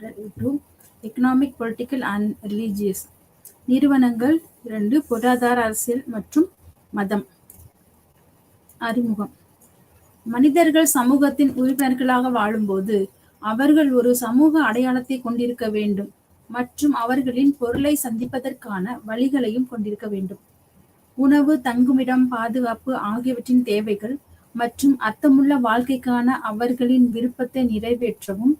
Chapter 2 economic, political and religious. நிறுவனங்கள் 2 பொருளாதார, அரசியல் மற்றும் மதம். அறிமுகம். மனிதர்கள் சமூகத்தின் உறுப்பினர்களாக வாழும்போது அவர்கள் ஒரு சமூக அடையாளத்தை கொண்டிருக்க வேண்டும் மற்றும் அவர்களின் பொருளை சந்திப்பதற்கான வழிகளையும் கொண்டிருக்க வேண்டும். உணவு, தங்குமிடம், பாதுகாப்பு ஆகியவற்றின் தேவைகள் மற்றும் அர்த்தமுள்ள வாழ்க்கைக்கான அவர்களின் விருப்பத்தை நிறைவேற்றவும்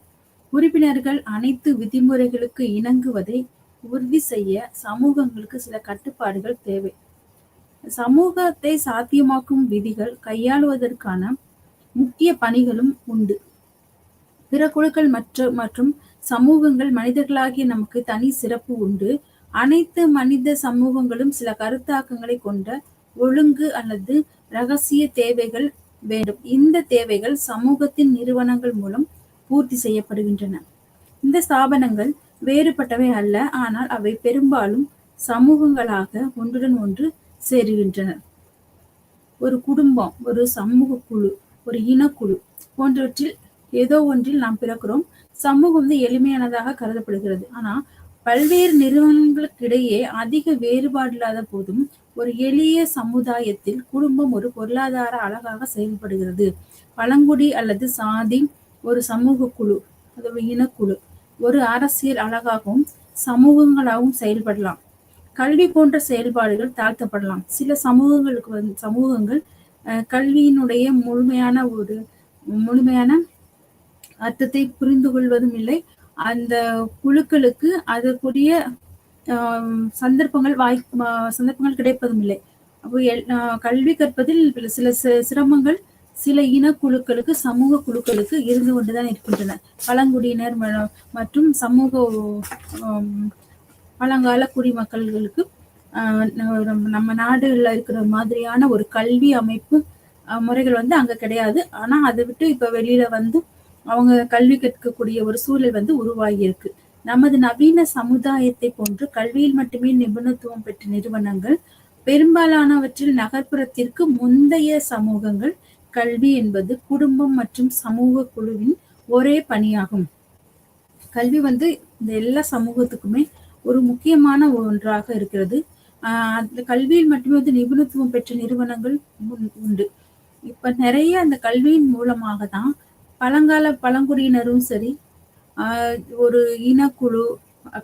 உறுப்பினர்கள் அனைத்து விதிமுறைகளுக்கு இணங்குவதை உறுதி செய்ய சமூகங்களுக்கு சில கட்டுப்பாடுகள் தேவை. சமூகத்தை சாத்தியமாக்கும் விதிகள் கையாளுவதற்கான முக்கிய பணிகளும் உண்டு. பிற குழுக்கள் மற்றும் சமூகங்கள் மனிதர்களாகிய நமக்கு தனி சிறப்பு உண்டு. அனைத்து மனித சமூகங்களும் சில கருத்தாக்கங்களை கொண்ட ஒழுங்கு அல்லது இரகசிய தேவைகள் வேண்டும். இந்த தேவைகள் சமூகத்தின் நிறுவனங்கள் மூலம் பூர்த்தி செய்யப்படுகின்றன. இந்த ஸ்தாபனங்கள் வேறுபட்டவை அல்ல, ஆனால் அவை பெரும்பாலும் சமூகங்களாக ஒன்றுடன் ஒன்று சேருகின்றன. ஒரு குடும்பம், ஒரு சமூக குழு, ஒரு இனக்குழு போன்றவற்றில் ஏதோ ஒன்றில் நாம் பிறக்கிறோம். சமூகம் எளிமையானதாக கருதப்படுகிறது. ஆனா பல்வேறு நிறுவனங்களுக்கிடையே அதிக வேறுபாடு இல்லாத போதும் ஒரு எளிய சமுதாயத்தில் குடும்பம் ஒரு பொருளாதார அழகாக செயல்படுகிறது. பழங்குடி அல்லது சாதி ஒரு சமூக குழு, அதாவது இனக்குழு, ஒரு அரசியல் அழகாகவும் சமூகங்களாகவும் செயல்படலாம். கல்வி போன்ற செயல்பாடுகள் தாழ்த்தப்படலாம். சில சமூகங்கள் கல்வியினுடைய முழுமையான அர்த்தத்தை புரிந்து கொள்வதும் இல்லை. அந்த குழுக்களுக்கு அதற்குரிய சந்தர்ப்பங்கள் கிடைப்பதும் இல்லை. அப்போ கல்வி கற்பதில் சில சிரமங்கள் சில இனக்குழுக்களுக்கு, சமூக குழுக்களுக்கு இருந்து கொண்டுதான் இருக்கின்றன. பழங்குடியினர் மற்றும் சமூக பழங்கால குடிமக்களுக்கு நம்ம நாடுகள்ல இருக்கிற மாதிரியான ஒரு கல்வி அமைப்பு முறைகள் அங்க கிடையாது. ஆனா அதை விட்டு இப்ப வெளியில அவங்க கல்வி கற்கக்கூடிய ஒரு சூழல் உருவாகி இருக்கு. நமது நவீன சமுதாயத்தை போன்று கல்வியில் மட்டுமே நிபுணத்துவம் பெற்ற நிறுவனங்கள் பெரும்பாலானவற்றில் நகர்ப்புறத்திற்கு முந்தைய சமூகங்கள். கல்வி என்பது குடும்பம் மற்றும் சமூக குழுவின் ஒரே பணியாகும். கல்வி இந்த எல்லா சமூகத்துக்குமே ஒரு முக்கியமான ஒன்றாக இருக்கிறது. அந்த கல்வியில் மட்டுமே நிபுணத்துவம் பெற்ற நிறுவனங்கள் உண்டு. இப்ப நிறைய அந்த கல்வியின் மூலமாக தான் பழங்குடியினரும் சரி, ஒரு இனக்குழு,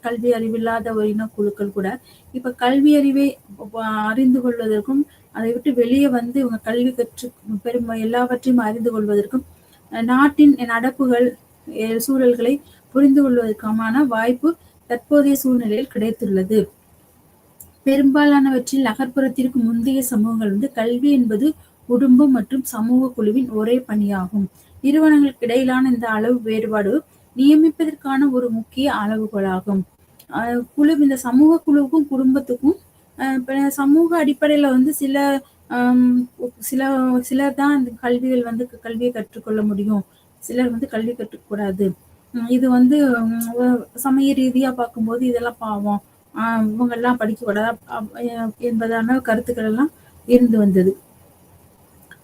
கல்வி அறிவில்லாத ஒரு இனக்குழுக்கள் கூட இப்ப கல்வி அறிவை அறிந்து கொள்வதற்கும் அதை விட்டு வெளியே இவங்க கல்வி கற்று எல்லாவற்றையும் அறிந்து கொள்வதற்கும் நாட்டின் நடப்புகள், சூழல்களை புரிந்து கொள்வதற்கான வாய்ப்பு தற்போதைய சூழ்நிலையில் கிடைத்துள்ளது. பெரும்பாலானவற்றில் நகர்ப்புறத்திற்கு முந்தைய சமூகங்கள் கல்வி என்பது குடும்பம் மற்றும் சமூக குழுவின் ஒரே பணியாகும். நிறுவனங்களுக்கு இடையிலான இந்த அளவு வேறுபாடு நியமிப்பதற்கான ஒரு முக்கிய அளவுகோலாகும். இந்த சமூக குழுவுக்கும் குடும்பத்துக்கும் சமூக அடிப்படையில சிலர் தான் இந்த கல்வியை கற்றுக்கொள்ள முடியும், சிலர் கல்வி கற்றுக்கூடாது. இது சமய ரீதியா பார்க்கும்போது இதெல்லாம் பாவம், இவங்க எல்லாம் படிக்க கூடாது என்பதான கருத்துக்கள் எல்லாம் இருந்து வந்தது.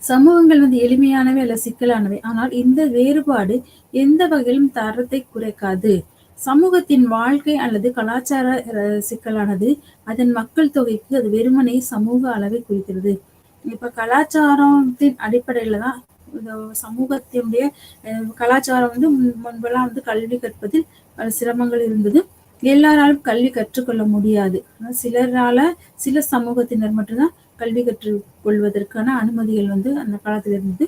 சமூகங்கள் எளிமையானவை அல்ல சிக்கலானவை. ஆனால் இந்த வேறுபாடு எந்த வகையிலும் தரத்தை குறைக்காது. சமூகத்தின் வாழ்க்கை அல்லது கலாச்சார சிக்கலானது அதன் மக்கள் தொகைக்கு அது வெறுமனே சமூக அளவை குறிக்கிறது. இப்ப கலாச்சாரத்தின் அடிப்படையில தான் இந்த சமூகத்தினுடைய கலாச்சாரம் முன்பெல்லாம் கல்வி கற்பதில் பல சிரமங்கள் இருந்தது. எல்லாராலும் கல்வி கற்றுக்கொள்ள முடியாது. சில சமூகத்தினர் மட்டும்தான் கல்வி கற்றுக்கொள்வதற்கான அனுமதிகள் அந்த காலத்துல இருந்தது.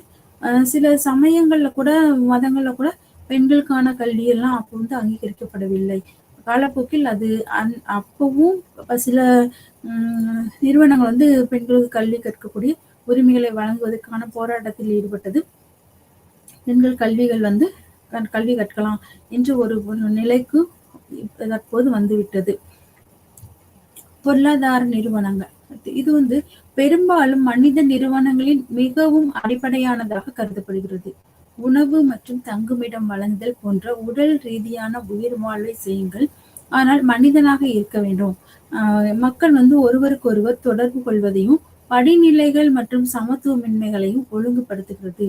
சில சமயங்கள்ல கூட, மதங்கள்ல கூட பெண்களுக்கான கல்வி எல்லாம் அப்போ அங்கீகரிக்கப்படவில்லை. காலப்போக்கில் அது அப்பவும் சில நிறுவனங்கள் பெண்களுக்கு கல்வி கற்கக்கூடிய உரிமைகளை வழங்குவதற்கான போராட்டத்தில் ஈடுபட்டது. பெண்கள் கல்வி கற்கலாம் என்று ஒரு நிலைக்கு தற்போது வந்துவிட்டது. பொருளாதார நிறுவனங்கள் இது பெரும்பாலும் மனித நிறுவனங்களின் மிகவும் அடிப்படையானதாக கருதப்படுகிறது. உணவு மற்றும் தங்குமிடம் வழங்குதல் போன்ற உடல் ரீதியான உயிர் வாழ்வை செய்யுங்கள், ஆனால் மனிதனாக இருக்க வேண்டும். மக்கள் ஒருவருக்கொருவர் தொடர்பு கொள்வதையும் படிநிலைகள் மற்றும் சமத்துவமின்மைகளையும் ஒழுங்குபடுத்துகிறது.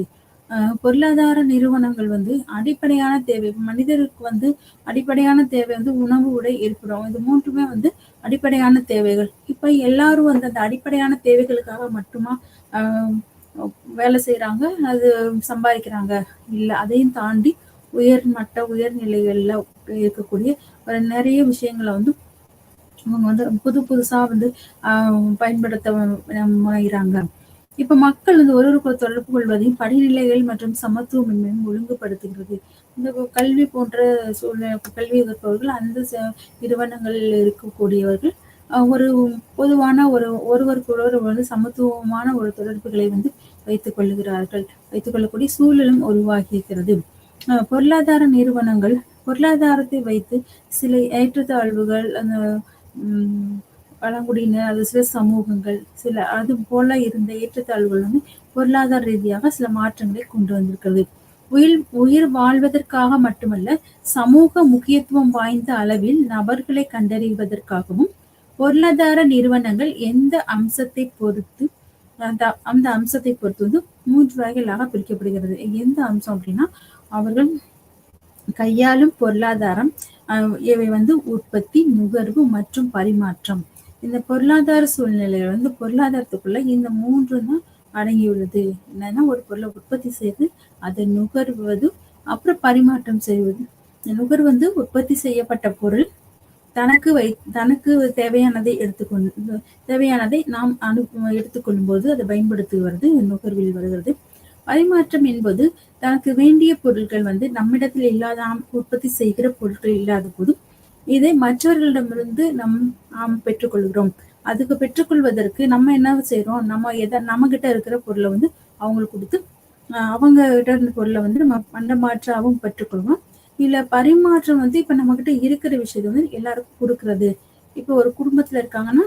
பொருளாதார நிறுவனங்கள் வந்து அடிப்படையான தேவை மனிதருக்கு வந்து அடிப்படையான தேவை வந்து உணவு, உடை, இருப்பிடம். இது 3மே வந்து அடிப்படையான தேவைகள். இப்ப எல்லாரும் வந்து அந்த அடிப்படையான தேவைகளுக்காக மட்டுமா அ வேலை செய்றாங்க, அது சம்பாதிக்கிறாங்க. இல்ல. அதையும் தாண்டி உயர்மட்ட, உயர்நிலைகள்ல இருக்கக்கூடிய ஒரு நெறைய விஷயங்கள வந்து அவங்க வந்து புதுசா வந்து அ பயன்படுத்த முனைகிறாங்க. இப்ப மக்கள் வந்து ஒருவருக்கு தொடர்பு கொள்வதையும் படிநிலைகள் மற்றும் சமத்துவமின்மையும் ஒழுங்குபடுத்துகிறது. இந்த கல்வி போன்ற கல்வி கற்பவர்கள் அந்த நிறுவனங்களில் இருக்கக்கூடியவர்கள் ஒரு பொதுவான ஒருவருக்கொருவர் வந்து சமத்துவமான ஒரு தொடர்புகளை வந்து வைத்துக் கொள்ளுகிறார்கள். வைத்துக் கொள்ளக்கூடிய சூழலும் உருவாகியிருக்கிறது. பொருளாதார நிறுவனங்கள் பொருளாதாரத்தை வைத்து சில ஏற்றத்தாழ்வுகள் அந்த உம் பழங்குடியினர் அது சில சமூகங்கள் சில அது போல இருந்த ஏற்றத்தாழ்வுகள் வந்து பொருளாதார ரீதியாக சில மாற்றங்களை கொண்டு வந்திருக்கிறது. உயிர் வாழ்வதற்காக மட்டுமல்ல, சமூக முக்கியத்துவம் வாய்ந்த அளவில் நபர்களை கண்டறிவதற்காகவும் பொருளாதார நிறுவனங்கள் எந்த அம்சத்தை பொறுத்து அந்த அம்சத்தை பொறுத்து வந்து 3 வகைகளாக பிரிக்கப்படுகிறது. எந்த அம்சம் அப்படின்னா, அவர்கள் கையாளும் பொருளாதாரம், இவை வந்து உற்பத்தி, நுகர்வு மற்றும் பரிமாற்றம். இந்த பொருளாதார சூழ்நிலையில வந்து பொருளாதாரத்துக்குள்ள இந்த 3 தான் அடங்கியுள்ளது. என்னன்னா, ஒரு பொருளை உற்பத்தி செய்து அதை நுகர்வது, அப்புறம் பரிமாற்றம் செய்வது. நுகர்வு வந்து உற்பத்தி செய்யப்பட்ட பொருள் தனக்கு தேவையானதை தேவையானதை நாம் எடுத்துக்கொள்ளும் போது அதை பயன்படுத்துவது நுகர்வில் வருகிறது. பரிமாற்றம் என்பது தனக்கு வேண்டிய பொருட்கள் வந்து நம்மிடத்தில் இல்லாத நாம் உற்பத்தி செய்கிற பொருட்கள் இல்லாத போது இதை மற்றவர்களிடமிருந்து நாம் பெற்றுக்கொள்கிறோம். அதுக்கு பெற்றுக்கொள்வதற்கு நம்ம என்ன செய்யறோம், நம்ம கிட்ட இருக்கிற பொருளை வந்து அவங்களுக்கு கொடுத்து அவங்க கிட்ட இருந்த பொருளை வந்து நம்ம பண்டமாற்றாவும் பெற்றுக்கொள்வோம். இல்ல பரிமாற்றம் வந்து இப்ப நம்ம கிட்ட இருக்கிற விஷயத்த வந்து எல்லாருக்கும் கொடுக்கறது. இப்ப ஒரு குடும்பத்துல இருக்காங்கன்னா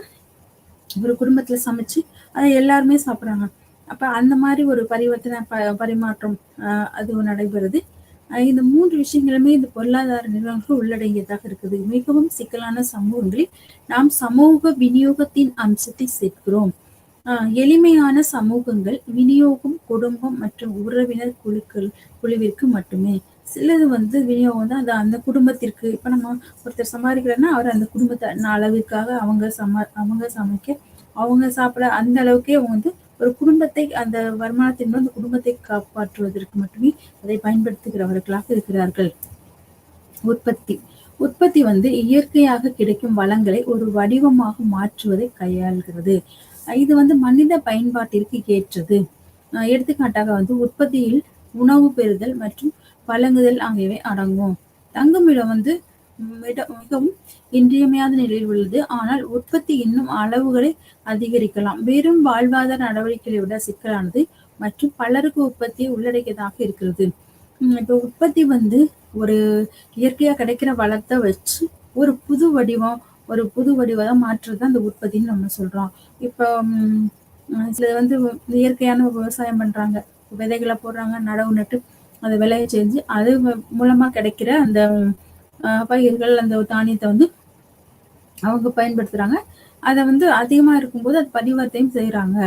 ஒரு குடும்பத்துல சமைச்சு அதை எல்லாருமே சாப்பிடுறாங்க. அப்ப அந்த மாதிரி ஒரு பரிவர்த்தனை பரிமாற்றம் அது நடைபெறுது. இந்த 3 விஷயங்களுமே இந்த பொருளாதார நிறுவனங்கள் உள்ளடங்கியதாக இருக்குது. மிகவும் சிக்கலான சமூகங்களில் நாம் சமூக விநியோகத்தின் அம்சத்தை சேர்க்கிறோம். எளிமையான சமூகங்கள் விநியோகம் குடும்பம் மற்றும் உறவினர் குழுவிற்கு மட்டுமே. சிலது வந்து விநியோகம் தான் அது அந்த குடும்பத்திற்கு. இப்ப நம்ம ஒருத்தர் சம்பாதிக்கிறோன்னா அவர் அந்த குடும்பத்தை அளவுக்காக அவங்க சமைக்க அவங்க சாப்பிட அந்த அளவுக்கே அவங்க வந்து ஒரு குடும்பத்தை அந்த வருமானத்தின் அந்த குடும்பத்தை காப்பாற்றுவதற்கு மட்டுமே அதை பயன்படுத்துகிறவர்களாக இருக்கிறார்கள். உற்பத்தி வந்து இயற்கையாக கிடைக்கும் வளங்களை ஒரு வடிவமாக மாற்றுவதை கையாள்கிறது. இது வந்து மனித பயன்பாட்டிற்கு ஏற்றது. எடுத்துக்காட்டாக வந்து உற்பத்தியில் உணவு பெறுதல் மற்றும் வழங்குதல் ஆகியவை அடங்கும். தங்குமிடம் வந்து மிகவும் இன்றியமையாத நிலையில் உள்ளது. ஆனால் உற்பத்தி இன்னும் அளவுகளை அதிகரிக்கலாம். வெறும் வாழ்வாதார நடவடிக்கைகளை விட சிக்கலானது மற்றும் பலருக்கு உற்பத்தியை உள்ளடக்கியதாக இருக்கிறது. இப்போ உற்பத்தி வந்து ஒரு இயற்கையா கிடைக்கிற வளத்தை வச்சு ஒரு புது வடிவத்தை மாற்றுறது அந்த உற்பத்தின்னு நம்ம சொல்றோம். இப்போ சில வந்து இயற்கையான விவசாயம் பண்றாங்க, விதைகளை போடுறாங்க, நடவு நட்டு அதை விளைய செஞ்சு அது மூலமா கிடைக்கிற அந்த பயிர்கள் அந்த தானியத்தை வந்து அவங்க பயன்படுத்துறாங்க. அதை வந்து அதிகமா இருக்கும்போது அது பரிவர்த்தனையும் செய்யறாங்க.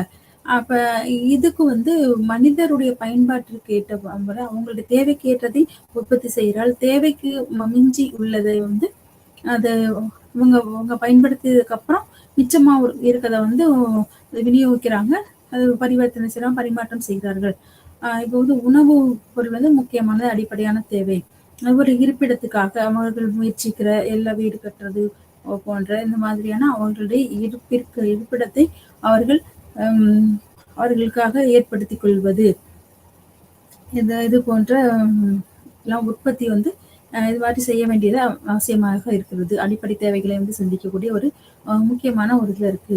அப்ப இதுக்கு வந்து மனிதருடைய பயன்பாட்டிற்கு ஏற்ற அவங்களுடைய தேவைக்கு ஏற்றதை உற்பத்தி செய்கிறாள். தேவைக்கு மிஞ்சி உள்ளதை வந்து அது இவங்க பயன்படுத்தியதுக்கு அப்புறம் மிச்சமா இருக்கிறத வந்து விநியோகிக்கிறாங்க. அது பரிவர்த்தனை செய்யறாங்க, பரிமாற்றம் செய்கிறார்கள். இப்போ வந்து உணவு பொருள் வந்து முக்கியமான அடிப்படையான தேவை. ஒரு இருப்பிடத்துக்காக அவர்கள் முயற்சிக்கிற எல்லா வீடு கட்டுறது போன்ற இந்த மாதிரியான அவர்களுடைய இருப்பிடத்தை அவர்கள் அவர்களுக்காக ஏற்படுத்திக் கொள்வது இது போன்ற எல்லாம் உற்பத்தி வந்து இது மாதிரி செய்ய வேண்டியது அவசியமாக இருக்கிறது. அடிப்படை தேவைகளை வந்து சந்திக்கக்கூடிய ஒரு முக்கியமான ஒரு இதுல இருக்கு.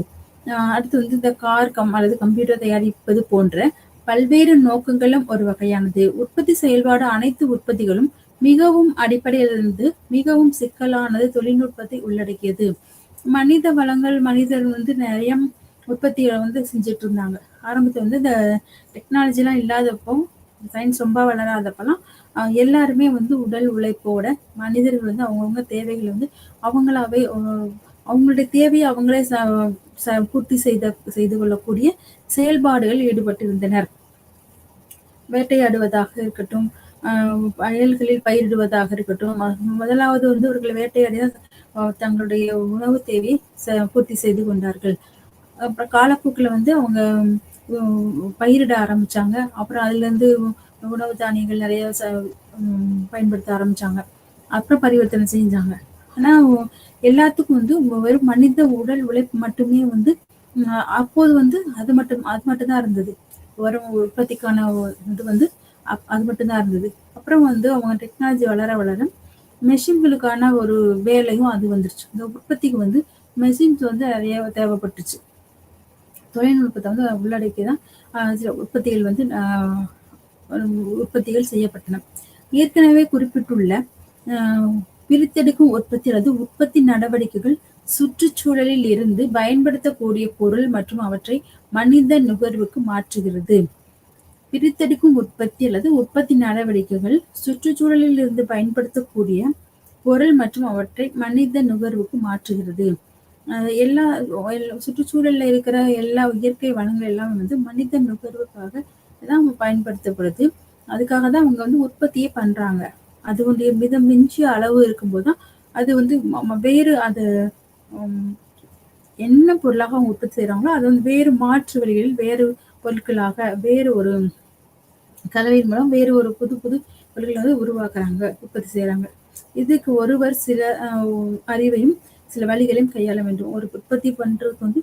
அடுத்து வந்து இந்த கார் அல்லது கம்ப்யூட்டர் தயாரிப்பது போன்ற பல்வேறு நோக்கங்களும் ஒரு வகையானது. உற்பத்தி செயல்பாடு அனைத்து உற்பத்திகளும் மிகவும் அடிப்படையிலிருந்து மிகவும் சிக்கலானது தொழில்நுட்பத்தை உள்ளடக்கியது. மனித வளங்கள் மனிதர் வந்து நிறைய உற்பத்திகளை வந்து செஞ்சுட்டு இருந்தாங்க. ஆரம்பத்துல வந்து இந்த டெக்னாலஜி எல்லாம் இல்லாதப்போ சயின்ஸ் ரொம்ப வளராதப்பெல்லாம் எல்லாருமே வந்து உடல் உழைப்போட மனிதர்கள் வந்து அவங்கவுங்க தேவைகள் வந்து அவங்களாவே அவங்களுடைய தேவையை அவங்களே பூர்த்தி செய்து கொள்ளக்கூடிய செயல்பாடுகள் ஈடுபட்டிருந்தனர். வேட்டையாடுவதாக இருக்கட்டும், வயல்களில் பயிரிடுவதாக இருக்கட்டும், முதலாவது வந்து அவர்கள் வேட்டையாடி தான் தங்களுடைய உணவு தேவையை பூர்த்தி செய்து கொண்டார்கள். அப்புறம் காலப்போக்குல வந்து அவங்க பயிரிட ஆரம்பிச்சாங்க. அப்புறம் அதுலேருந்து உணவு தானியங்கள் நிறைய பயன்படுத்த ஆரம்பிச்சாங்க. அப்புறம் பரிவர்த்தனை செஞ்சாங்க. ஆனா எல்லாத்துக்கும் வந்து வெறும் மனித உடல் உழைப்பு மட்டுமே வந்து அப்போது வந்து அது மட்டும் தான் இருந்தது. வரும் உற்பத்திக்கான இது வந்து அது மட்டும் தான் இருந்தது. அப்புறம் வந்து அவங்க டெக்னாலஜி வளர வளர மெஷின்களுக்கான ஒரு வேலையும் அது வந்துருச்சு. இந்த உற்பத்திக்கு வந்து மெஷின்ஸ் வந்து நிறைய தேவைப்பட்டுச்சு. தொழில்நுட்பத்தை வந்து உள்ளடக்கி தான் சில உற்பத்திகள் வந்து உற்பத்திகள் செய்யப்பட்டன. ஏற்கனவே குறிப்பிட்டுள்ள பிரித்தெடுக்கும் உற்பத்தி அல்லது உற்பத்தி நடவடிக்கைகள் சுற்றுச்சூழலில் இருந்து பயன்படுத்தக்கூடிய பொருள் மற்றும் அவற்றை மனித நுகர்வுக்கு மாற்றுகிறது. பிரித்தெடுக்கும் உற்பத்தி அல்லது உற்பத்தி நடவடிக்கைகள் சுற்றுச்சூழலில் இருந்து பயன்படுத்தக்கூடிய பொருள் மற்றும் அவற்றை மனித நுகர்வுக்கு மாற்றுகிறது. எல்லா சுற்றுச்சூழல்ல இருக்கிற எல்லா இயற்கை வளங்கள் எல்லாமே வந்து மனித நுகர்வுக்காக தான் பயன்படுத்தப்படுது. அதுக்காக தான் அவங்க வந்து உற்பத்தியே பண்றாங்க. அதனுடைய மிஞ்சிய அளவு இருக்கும்போதுதான் அது வந்து வேறு அது என்ன பொருளாக அவங்க உற்பத்தி செய்யறாங்களோ அது வந்து வேறு மாற்று வழிகளில் வேறு பொருட்களாக வேறு ஒரு கலவையின் மூலம் வேறு ஒரு புது புது பொருட்களை வந்து உருவாக்குறாங்க, உற்பத்தி செய்யறாங்க. இதுக்கு ஒருவர் சில அறிவையும் சில வழிகளையும் கையாள வேண்டும். ஒரு உற்பத்தி பண்றதுக்கு வந்து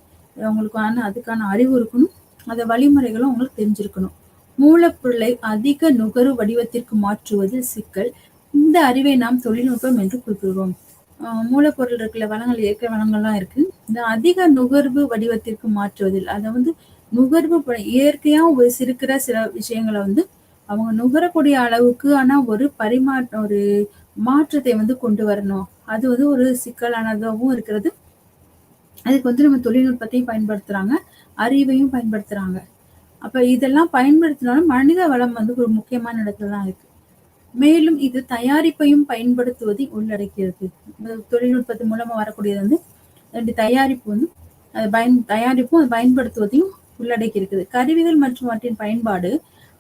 அவங்களுக்கான அதுக்கான அறிவு இருக்கணும். அந்த வழிமுறைகளும் அவங்களுக்கு தெரிஞ்சிருக்கணும். மூலப்பொருளை அதிக நுகர்வு வடிவத்திற்கு மாற்றுவதில் சிக்கல். இந்த அறிவை நாம் தொழில்நுட்பம் என்று குறிப்பிடுவோம். மூலப்பொருள் இருக்கிற வளங்கள் இயற்கை வளங்கள்லாம் இருக்கு. இந்த அதிக நுகர்வு வடிவத்திற்கு மாற்றுவதில் அதை வந்து நுகர்வு இயற்கையா இருக்கிற சில விஷயங்களை வந்து அவங்க நுகரக்கூடிய அளவுக்கு ஆனா ஒரு ஒரு மாற்றத்தை வந்து கொண்டு வரணும். அது வந்து ஒரு சிக்கலானதாகவும் இருக்கிறது. அதுக்கு வந்து நம்ம தொழில்நுட்பத்தையும் பயன்படுத்துறாங்க, அறிவையும் பயன்படுத்துறாங்க. அப்ப இதெல்லாம் பயன்படுத்தினாலும் மனித வளம் வந்து ஒரு முக்கியமான இடத்துல தான் இருக்கு. மேலும் இது தயாரிப்பையும் பயன்படுத்துவதை உள்ளடக்கியது. தொழில்நுட்பத்தின் மூலமா வரக்கூடியது வந்து தயாரிப்பு வந்து தயாரிப்பும் அதை பயன்படுத்துவதையும் உள்ளடக்கி இருக்குது. கருவிகள் மற்றும் அவற்றின் பயன்பாடு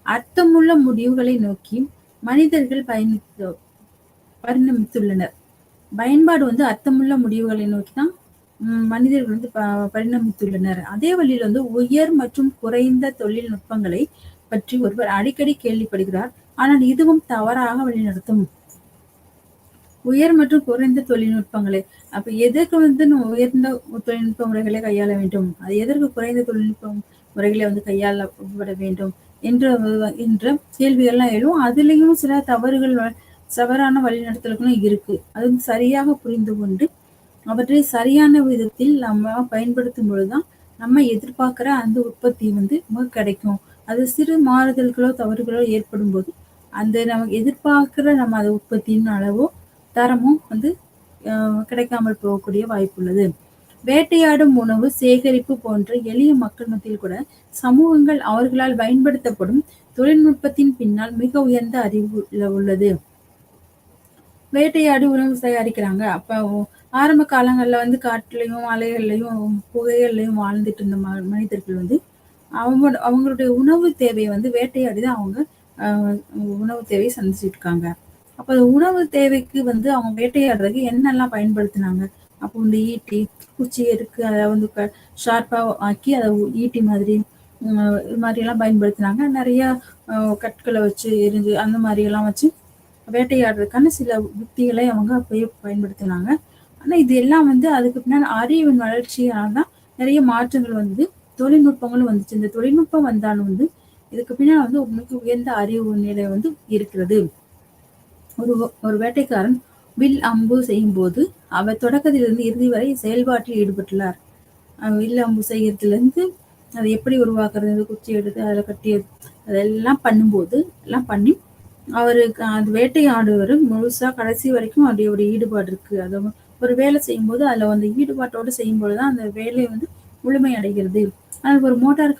அர்த்தமுள்ள முடிவுகளை நோக்கி மனிதர்கள் பரிணமித்துள்ளனர். பயன்பாடு வந்து அர்த்தமுள்ள முடிவுகளை நோக்கி தான் மனிதர்கள் வந்து பரிணமித்துள்ளனர். அதே வழியில் வந்து உயர் மற்றும் குறைந்த தொழில்நுட்பங்களை பற்றி ஒருவர் அடிக்கடி கேள்விப்படுகிறார். ஆனால் இதுவும் தவறாக வழிநடத்தும். உயர் மற்றும் குறைந்த தொழில்நுட்பங்களை அப்ப எதற்கு வந்து உயர்ந்த தொழில்நுட்ப முறைகளை கையாள வேண்டும், அது எதற்கு குறைந்த தொழில்நுட்ப முறைகளை வந்து கையாளப்பட வேண்டும் என்ற கேள்விகள்லாம் எழும். அதுலயும் சில தவறான வழிநடத்தல்களும் இருக்கு. அது வந்து சரியாக புரிந்து கொண்டு அவற்றை சரியான விதத்தில் நம்ம பயன்படுத்தும் பொழுதுதான் நம்ம எதிர்பார்க்கிற அந்த உற்பத்தி வந்து நமக்கு கிடைக்கும். அது சிறு மாறுதல்களோ தவறுகளோ ஏற்படும் போது அந்த நமக்கு எதிர்பார்க்கிற நம்ம அந்த உற்பத்தியின் அளவோ தரமும் வந்து கிடைக்காமல் போகக்கூடிய வாய்ப்பு உள்ளது. வேட்டையாடும் உணவு சேகரிப்பு போன்ற எளிய மக்கள் மத்தியில் கூட சமூகங்கள் அவர்களால் பயன்படுத்தப்படும் தொழில்நுட்பத்தின் பின்னால் மிக உயர்ந்த அறிவு உள்ளது. வேட்டையாடி உணவு தயாரிக்கிறாங்க. அப்ப ஆரம்ப காலங்கள்ல வந்து காட்டுலையும் மலைகள்லையும் புகைகள்லையும் வாழ்ந்துட்டு இருந்த மனிதர்கள் வந்து அவங்களுடைய உணவு தேவையை வந்து வேட்டையாடிதான் அவங்க உணவு தேவையை சந்திச்சுட்டு இருக்காங்க. அப்ப உணவு தேவைக்கு வந்து அவங்க வேட்டையாடுறதுக்கு என்னெல்லாம் பயன்படுத்தினாங்க? அப்போ இந்த ஈட்டி, குச்சி இருக்கு, அதை வந்து ஷார்ப்பா ஆக்கி அதை ஈட்டி மாதிரி இது மாதிரி எல்லாம் பயன்படுத்தினாங்க. நிறைய கற்களை வச்சு எரிஞ்சு அந்த மாதிரி எல்லாம் வச்சு வேட்டையாடுறதுக்கான சில யுக்திகளை அவங்க அப்பயே பயன்படுத்தினாங்க. ஆனா இது எல்லாம் வந்து அதுக்கு பின்னாடி அறிவின் வளர்ச்சியால் தான் நிறைய மாற்றங்கள் வந்து தொழில்நுட்பங்களும் வந்துச்சு. இந்த தொழில்நுட்பம் வந்தாலும் வந்து இதுக்கு பின்னாடி வந்து மிக உயர்ந்த அறிவு நிலை வந்து இருக்கிறது. ஒரு வேட்டைக்காரன் வில் அம்பு செய்யும் போது அவர் தொடக்கத்திலிருந்து இறுதி வரை செயல்பாட்டில் ஈடுபட்டுள்ளார். வில் அம்பு செய்யறதுலேருந்து அதை எப்படி உருவாக்குறது, குச்சி எடுத்து அதில் கட்டி அதெல்லாம் பண்ணும்போது எல்லாம் பண்ணி அவருக்கு அது வேட்டையாடுவர் முழுசா கடைசி வரைக்கும் அவருடைய ஈடுபாடு இருக்கு. அதை ஒரு வேலை செய்யும்போது அதுல வந்து ஈடுபாட்டோடு செய்யும்போதுதான் அந்த வேலை வந்து முழுமை அடைகிறது. ஆனால் ஒரு மோட்டார்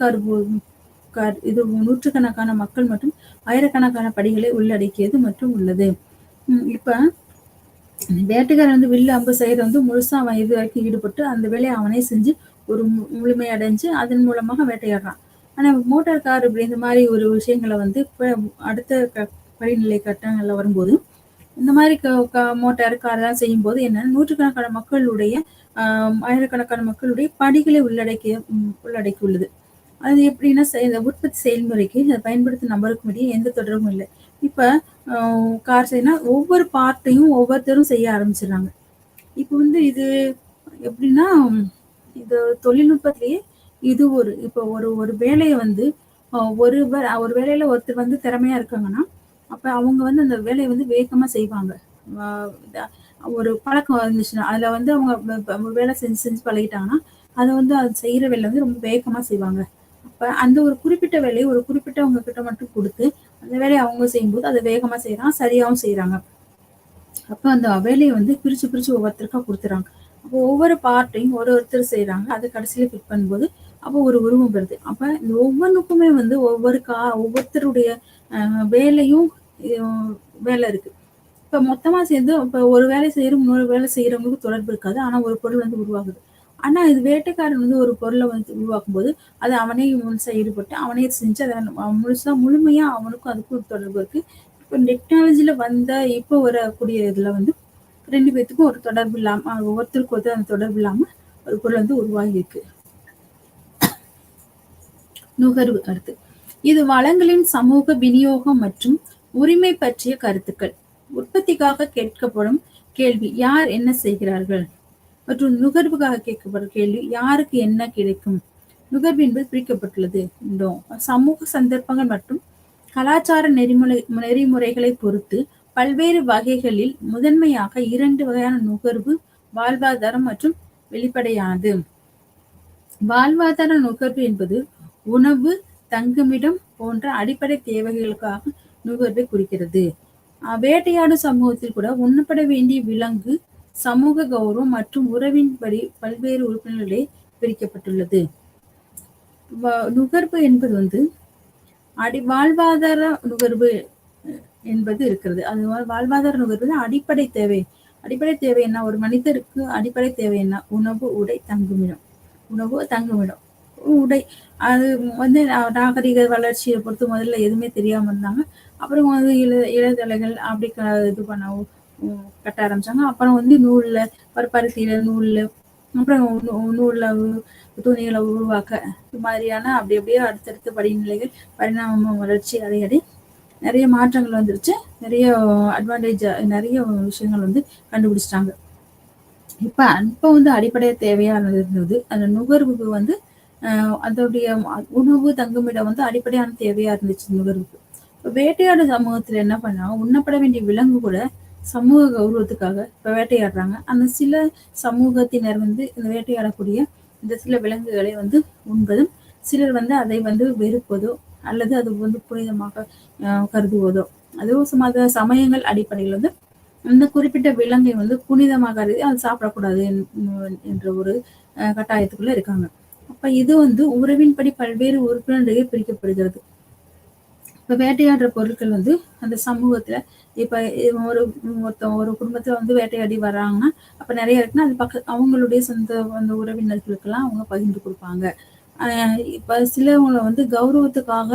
கார் இது நூற்றுக்கணக்கான மக்கள் மற்றும் ஆயிரக்கணக்கான படிகளை உள்ளடக்கியது மற்றும் உள்ளது. இப்ப வேட்டைக்காரன் வந்து வில்லு அம்பு செய்யறது வந்து முழுசா அவன் இது வரைக்கும் ஈடுபட்டு அந்த வேலையை அவனே செஞ்சு ஒரு முழுமை அடைஞ்சு அதன் மூலமாக வேட்டையாடுறான். ஆனா மோட்டார் கார் இப்படி இந்த மாதிரி ஒரு விஷயங்களை வந்து இப்ப அடுத்த படிநிலை கட்டங்கள்ல வரும்போது இந்த மாதிரி மோட்டார் கார் எல்லாம் செய்யும்போது என்ன நூற்றுக்கணக்கான மக்களுடைய ஆயிரக்கணக்கான மக்களுடைய படிகளை உள்ளடக்கி உள்ளது. அது எப்படின்னா இந்த உற்பத்தி செயல்முறைக்கு அதை பயன்படுத்தும் நபருக்கும் இடையே எந்த தொடர்பும் இல்லை. இப்ப கார் செய்யனா ஒவ்வொரு பார்ட்டையும் ஒவ்வொருத்தரும் செய்ய ஆரம்பிச்சிடுறாங்க. இப்ப வந்து இது எப்படின்னா இது தொழில்நுட்பத்திலேயே இது இப்ப ஒரு வேலையை வந்து ஒரு வேலையில ஒருத்தர் வந்து திறமையா இருக்காங்கன்னா அப்ப அவங்க வந்து அந்த வேலையை வந்து வேகமா செய்வாங்க. ஒரு பழக்கம் இருந்துச்சுன்னா அதுல வந்து அவங்க வேலை செஞ்சு செஞ்சு பழகிட்டாங்கன்னா அதை வந்து அது செய்யற வேலை வந்து ரொம்ப வேகமா செய்வாங்க. அப்ப அந்த ஒரு குறிப்பிட்ட வேலையை ஒரு குறிப்பிட்டவங்க கிட்ட மட்டும் கொடுத்து அந்த வேலையை அவங்க செய்யும்போது அதை வேகமா செய்யறாங்க, சரியாவும் செய்யறாங்க. அப்ப அந்த வேலையை வந்து பிரிச்சு பிரிச்சு ஒவ்வொருத்தருக்கா கொடுத்துறாங்க. அப்போ ஒவ்வொரு பார்ட்டையும் ஒருத்தர் செய்யறாங்க. அதை கடைசியில ஃபிட் பண்ணும்போது அப்போ ஒரு உருவம் வருது. அப்ப இந்த ஒவ்வொன்றுக்குமே வந்து ஒவ்வொருத்தருடைய வேலையும் வேலை இருக்கு. இப்ப மொத்தமா சேர்ந்து இப்ப ஒரு வேலை செய்யற இன்னொரு வேலை செய்யறவங்களுக்கு தொடர்பு இருக்காது. ஆனா ஒரு பொருள் வந்து உருவாகுது. ஆனா இது வேட்டைக்காரன் வந்து ஒரு பொருளை வந்து உருவாக்கும் போது அதை அவனே முழுசா ஈடுபட்டு அவனே செஞ்சு அதை முழுமையா அவனுக்கும் அதுக்கும் தொடர்பு இருக்கு. இப்ப டெக்னாலஜில வந்த இப்போ வரக்கூடிய இதுல வந்து 2 பேத்துக்கும் ஒரு தொடர்பு இல்லாம ஒவ்வொருத்தருக்கும் ஒருத்தர் அந்த தொடர்பு இல்லாம ஒரு பொருள் வந்து உருவாகி இருக்கு. நுகர்வு அடுத்து இது வளங்களின் சமூக விநியோகம் மற்றும் உரிமை பற்றிய கருத்துக்கள். உற்பத்திக்காக கேட்கப்படும் கேள்வி யார் என்ன செய்கிறார்கள் மற்றும் நுகர்வுக்காக கேட்கப்படும் கேள்வி யாருக்கு என்ன கிடைக்கும். நுகர்வு என்பது பிரிக்கப்பட்டுள்ளது. சமூக சந்தர்ப்பங்கள் மற்றும் கலாச்சார நெறிமுறைகளை பொறுத்து பல்வேறு வகைகளில் முதன்மையாக 2 வகையான நுகர்வு வாழ்வாதாரம் மற்றும் வெளிப்படையானது. வாழ்வாதார நுகர்வு என்பது உணவு, தங்குமிடம் போன்ற அடிப்படை தேவைகளுக்காக நுகர்வை குறிக்கிறது. வேட்டையாடும் சமூகத்தில் கூட உண்ணப்பட வேண்டிய விலங்கு சமூக கௌரவம் மற்றும் உறவின்படி பல்வேறு உறுப்பினர்களே பிரிக்கப்பட்டுள்ளது. நுகர்வு என்பது வந்து வாழ்வாதார நுகர்வு என்பது இருக்கிறது. அது வாழ்வாதார நுகர்வு அடிப்படை தேவை. அடிப்படை தேவை என்ன? ஒரு மனிதருக்கு அடிப்படை தேவை என்ன? உணவு, உடை, தங்குமிடம். உணவு, தங்குமிடம், உடை. அது வந்து நாகரிக வளர்ச்சியை பொறுத்து முதல்ல எதுவுமே தெரியாம இருந்தாங்க. அப்புறம் வந்து இளதலைகள் அப்படி இது பண்ண கட்ட ஆரம்பிச்சாங்க. அப்புறம் வந்து நூல்ல பருத்தியில நூல்ல அப்புறம் நூல்ல துணிகளை உருவாக்க இது மாதிரியான அப்படி அப்படியே அடுத்தடுத்த படிநிலைகள் பரிணாம வளர்ச்சி அடையடி நிறைய மாற்றங்கள் வந்துருச்சு. நிறைய அட்வான்டேஜ் நிறைய விஷயங்கள் வந்து கண்டுபிடிச்சிட்டாங்க. இப்ப வந்து அடிப்படையா தேவையா இருந்தது அந்த நுகர்வுக்கு வந்து அதோடைய உணவு தங்குமிடம் வந்து அடிப்படையான தேவையா இருந்துச்சு நுகர்வுக்கு. இப்ப வேட்டையாடு சமூகத்துல என்ன பண்ணா உண்ணப்பட வேண்டிய விலங்கு கூட சமூக கௌரவத்துக்காக இப்ப வேட்டையாடுறாங்க. அந்த சில சமூகத்தினர் வந்து இந்த வேட்டையாடக்கூடிய இந்த சில விலங்குகளை வந்து உண்பதும் சிலர் வந்து அதை வந்து வெறுப்பதோ அல்லது அது வந்து புனிதமாக கருதுவதோ அதுவும் மத சமயங்கள் அடிப்படையில் வந்து அந்த குறிப்பிட்ட விலங்கை வந்து புனிதமாக கருதி அது சாப்பிடக்கூடாது என்ற ஒரு கட்டாயத்துக்குள்ள இருக்காங்க. அப்ப இது வந்து உறவின்படி பல்வேறு உறுப்பினர்களே பிரிக்கப்படுகிறது. இப்ப வேட்டையாடுற பொருட்கள் வந்து அந்த சமூகத்துல இப்ப ஒரு குடும்பத்துல வந்து வேட்டையாடி வர்றாங்கன்னா அப்ப நிறைய இருக்குன்னா அது அவங்களுடைய சொந்த அந்த உறவினர்களுக்கு எல்லாம் அவங்க பகிர்ந்து கொடுப்பாங்க. இப்ப சிலவங்களை வந்து கௌரவத்துக்காக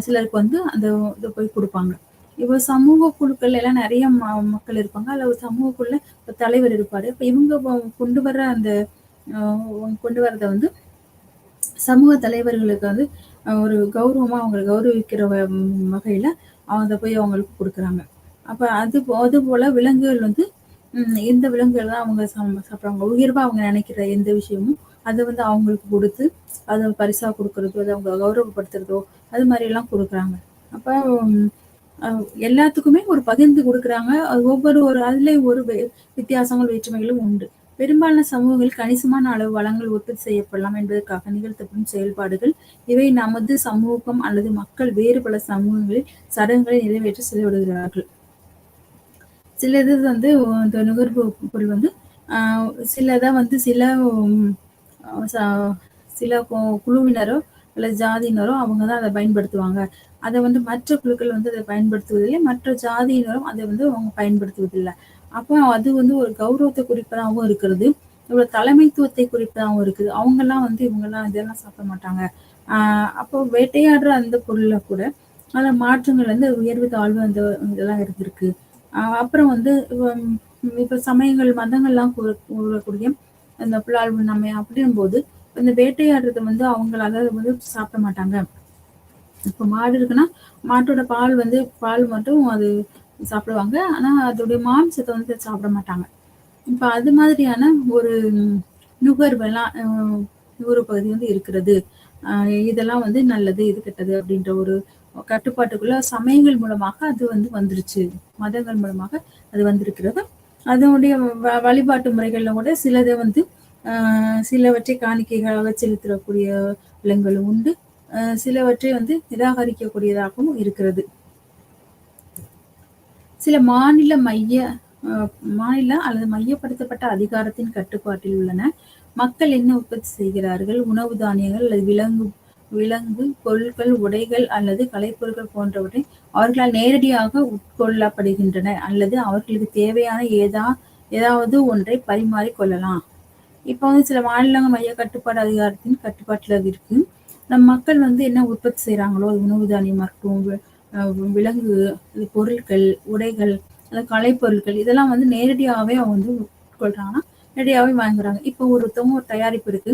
சிலருக்கு வந்து அந்த இதை போய் கொடுப்பாங்க. இப்போ சமூக குழுக்கள் எல்லாம் நிறைய மக்கள் இருப்பாங்க. அதுல ஒரு சமூகக்குள்ள ஒரு தலைவர் இருப்பாரு. இப்ப இவங்க கொண்டு வர்றத வந்து சமூக தலைவர்களுக்கு வந்து ஒரு கௌரவமா அவங்களை கௌரவிக்கிற வகையில அவங்க போய் அவங்களுக்கு கொடுக்குறாங்க. அப்ப அது போல விலங்குகள் வந்து எந்த விலங்குகள் தான் அவங்க சாப்பிடுறாங்க உயர்வா அவங்க நினைக்கிற எந்த விஷயமும் அதை வந்து அவங்களுக்கு கொடுத்து அதை பரிசா கொடுக்கறதோ அதை அவங்க கௌரவப்படுத்துறதோ அது மாதிரி எல்லாம் கொடுக்குறாங்க. அப்ப எல்லாத்துக்குமே ஒரு பகிர்ந்து கொடுக்குறாங்க. அதுல ஒரு வித்தியாசங்கள் வேற்றுமைகளும் உண்டு. பெரும்பாலான சமூகங்கள் கணிசமான அளவு வளங்கள் உற்பத்தி செய்யப்படலாம் என்பதற்காக நிகழ்த்தப்படும் செயல்பாடுகள் இவை நமது சமூகம் அல்லது மக்கள் வேறு பல சமூகங்களில் சடங்குகளை நிறைவேற்றி செலவிடுகிறார்கள். சில இது வந்து இந்த நுகர்வு பொருள் வந்து சிலதான் வந்து சில குழுவினரோ இல்ல ஜாதியினரோ அவங்கதான் அதை பயன்படுத்துவாங்க. அதை வந்து மற்ற குழுக்கள் வந்து அதை பயன்படுத்துவதில்லை. மற்ற ஜாதியினரும் அதை வந்து அவங்க பயன்படுத்துவதில்லை. அப்போ அது வந்து ஒரு கௌரவத்தை குறிப்பதாகவும் இருக்கிறது. ஒரு தலைமைத்துவத்தை குறிப்பதாகவும் இருக்குது. அவங்கெல்லாம் வந்து இவங்கெல்லாம் இதெல்லாம் சாப்பிட மாட்டாங்க. அப்போ வேட்டையாடுற அந்த பொருள்ல கூட அதில் மாற்றங்கள் வந்து உயர்வு தாழ்வு அந்த இதெல்லாம் இருந்திருக்கு. அப்புறம் வந்து இப்போ சமயங்கள் மதங்கள்லாம் கூறக்கூடிய அந்த புலால் உண்ணாமை அப்படின்னும் போது இந்த வேட்டையாடுறத வந்து அவங்களால வந்து சாப்பிட மாட்டாங்க. இப்போ மாடு இருக்குன்னா மாட்டோட பால் மட்டும் அது சாப்பிடுவாங்க. ஆனா அதோடைய மாம்சத்தை வந்து சாப்பிட மாட்டாங்க. இப்ப அது மாதிரியான ஒரு நுகர்வெல்லாம் நூறு பகுதி வந்து இருக்கிறது. இதெல்லாம் வந்து நல்லது, இது கெட்டது அப்படின்ற ஒரு கட்டுப்பாட்டுக்குள்ள சமயங்கள் மூலமாக அது வந்து வந்துருச்சு. மதங்கள் மூலமாக அது வந்திருக்கிறது. அதனுடைய வழிபாட்டு முறைகள்ல கூட சிலதை வந்து சிலவற்றை காணிக்கைகளாக செலுத்தக்கூடிய விலங்குகளும் உண்டு. சிலவற்றை வந்து நிராகரிக்கக்கூடியதாகவும் இருக்கிறது. சில மாநில அல்லது மையப்படுத்தப்பட்ட அதிகாரத்தின் கட்டுப்பாட்டில் உள்ளன. மக்கள் என்ன உற்பத்தி செய்கிறார்கள்? உணவு தானியங்கள் அல்லது விலங்கு பொருட்கள், உடைகள் அல்லது கலைப்பொருட்கள் போன்றவற்றை அவர்களால் நேரடியாக உட்கொள்ளப்படுகின்றன அல்லது அவர்களுக்கு தேவையான ஏதாவது ஒன்றை பரிமாறிக் கொள்ளலாம். இப்போ வந்து சில மாநிலங்கள் மைய கட்டுப்பாடு அதிகாரத்தின் கட்டுப்பாட்டுல இருக்கு. நம் மக்கள் வந்து என்ன உற்பத்தி செய்யறாங்களோ உணவு தானியமா இருக்கட்டும், விலங்கு பொருட்கள், உடைகள், கலைப்பொருட்கள் இதெல்லாம் வந்து நேரடியாகவே அவங்க வந்து உட்கொள்றாங்கன்னா நேரடியாகவே வாங்குறாங்க. இப்போ ஒருத்தவங்க ஒரு தயாரிப்பு இருக்கு.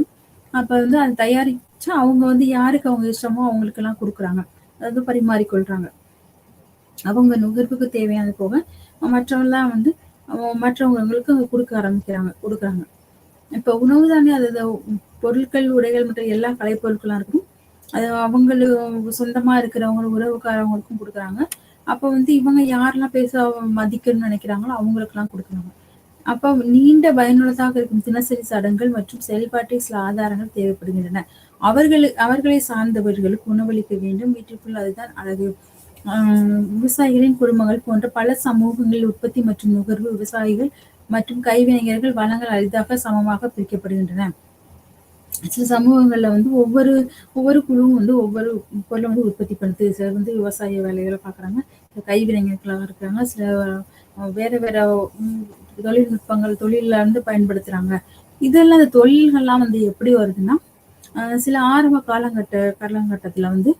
அப்ப வந்து அதை தயாரிச்சு அவங்க வந்து யாருக்கு அவங்க இஷ்டமோ அவங்களுக்கு எல்லாம் கொடுக்குறாங்க. அதாவது பரிமாறிக்கொள்றாங்க. அவங்க நுகர்வுக்கு தேவையானது போக மற்றவெல்லாம் வந்து மற்றவங்களுக்கு கொடுக்குறாங்க. இப்ப உணவு தானே அது பொருட்கள், உடைகள் மற்றும் எல்லா கலைப்பொருட்கள்லாம் இருக்கும். அது அவங்களுக்கு சொந்தமா இருக்கிறவங்க உறவுக்காரவங்களுக்கும் கொடுக்குறாங்க. அப்ப வந்து இவங்க யாரெல்லாம் மதிக்கணும்னு நினைக்கிறாங்களோ அவங்களுக்கெல்லாம் கொடுக்குறாங்க. அப்ப நீண்ட பயனுள்ளதாக இருக்கும் தினசரி சடங்குகள் மற்றும் செயல்பாட்டில் சில ஆதாரங்கள் தேவைப்படுகின்றன. அவர்களை சார்ந்தவர்களுக்கு உணவளிக்க வேண்டும். வீட்டிற்குள் அதுதான் அழகு. விவசாயிகளின் குடும்பங்கள் போன்ற பல சமூகங்களில் உற்பத்தி மற்றும் நுகர்வு, விவசாயிகள் மற்றும் கைவினைஞர்கள் வளங்கள் அரிதாக சமமாக பிரிக்கப்படுகின்றன. சில சமூகங்கள்ல வந்து ஒவ்வொரு குழுவும் வந்து ஒவ்வொரு பொருளை வந்து உற்பத்தி பண்ணுது. சிலர் வந்து விவசாய வேலைகளை பார்க்குறாங்க, கைவினைஞர்களாக இருக்கிறாங்க, சில வேற தொழில்ல இருந்து பயன்படுத்துறாங்க. இதெல்லாம் அந்த தொழில்கள்லாம் வந்து எப்படி வருதுன்னா சில ஆரம்ப காலகட்டத்துல வந்து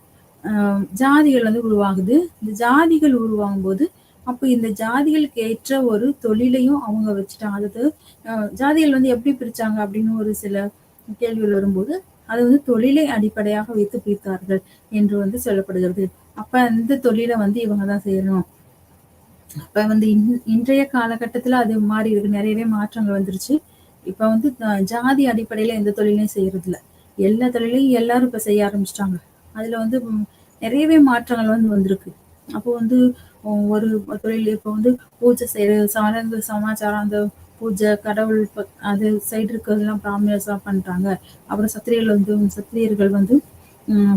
ஜாதிகள் வந்து உருவாகுது. இந்த ஜாதிகள் உருவாகும் போது அப்போ இந்த ஜாதிகளுக்கு ஏற்ற ஒரு தொழிலையும் அவங்க வச்சுட்டாங்க. அதாவது ஜாதிகள் வந்து எப்படி பிரிச்சாங்க அப்படின்னு ஒரு சில கேள்விகள் வரும்போது அதை வந்து தொழிலை அடிப்படையாக வைத்து பிரித்தார்கள் என்று வந்து சொல்லப்படுகிறது. அப்ப அந்த தொழிலை வந்து இவங்க தான் செய்யணும். அப்ப வந்து இன்றைய காலகட்டத்துல அது மாறி இருக்கு. நிறையவே மாற்றங்கள் வந்துருச்சு. இப்ப வந்து ஜாதி அடிப்படையில எந்த தொழிலையும் செய்யறது இல்லை. எல்லா தொழிலையும் எல்லாரும் இப்ப செய்ய ஆரம்பிச்சிட்டாங்க. அதுல வந்து நிறையவே மாற்றங்கள் வந்து வந்திருக்கு. அப்போ வந்து ஒரு தொழில் இப்போ வந்து பூஜை செய்யறது சமாச்சாரம், அந்த பூஜை கடவுள் அது சைடு இருக்கிறதெல்லாம் பிராமினர்ஸா பண்றாங்க. அப்புறம் சத்திரியர்கள் வந்து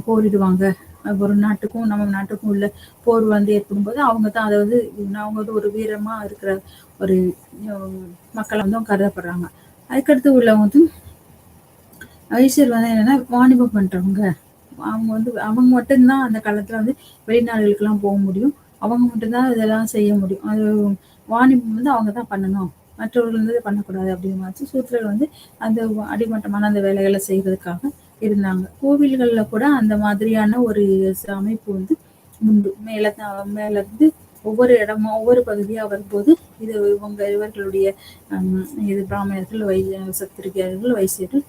போரிடுவாங்க. ஒரு நாட்டுக்கும் நம்ம நாட்டுக்கும் உள்ள போர் வந்து ஏற்படும் போது அவங்க தான் அதை வந்து அவங்க வந்து ஒரு வீரமா இருக்கிற ஒரு மக்களை வந்து கருதப்படுறாங்க. அதுக்கடுத்து உள்ளவங்க வந்து ஐஷர் வந்து என்னன்னா வாணிபம் பண்றவங்க. அவங்க மட்டும்தான் அந்த காலத்துல வந்து வெளிநாடுகளுக்கு எல்லாம் போக முடியும். அவங்க மட்டும்தான் இதெல்லாம் செய்ய முடியும். அது வாணிபம் வந்து அவங்க தான் பண்ணணும், மற்றவர்கள் வந்து பண்ணக்கூடாது அப்படிங்கிற மாதிரி சூத்திரர்கள் வந்து அந்த அடிமட்டமான அந்த வேலைகளை செய்யறதுக்காக இருந்தாங்க. கோவில்கள்ல கூட அந்த மாதிரியான ஒரு அமைப்பு வந்து உண்டு. மேல இருந்து ஒவ்வொரு இடமும் ஒவ்வொரு பகுதியா வரும்போது இது இவர்களுடைய இது பிராமணர்கள், சத்திரிகர்கள், வைசியர்கள்,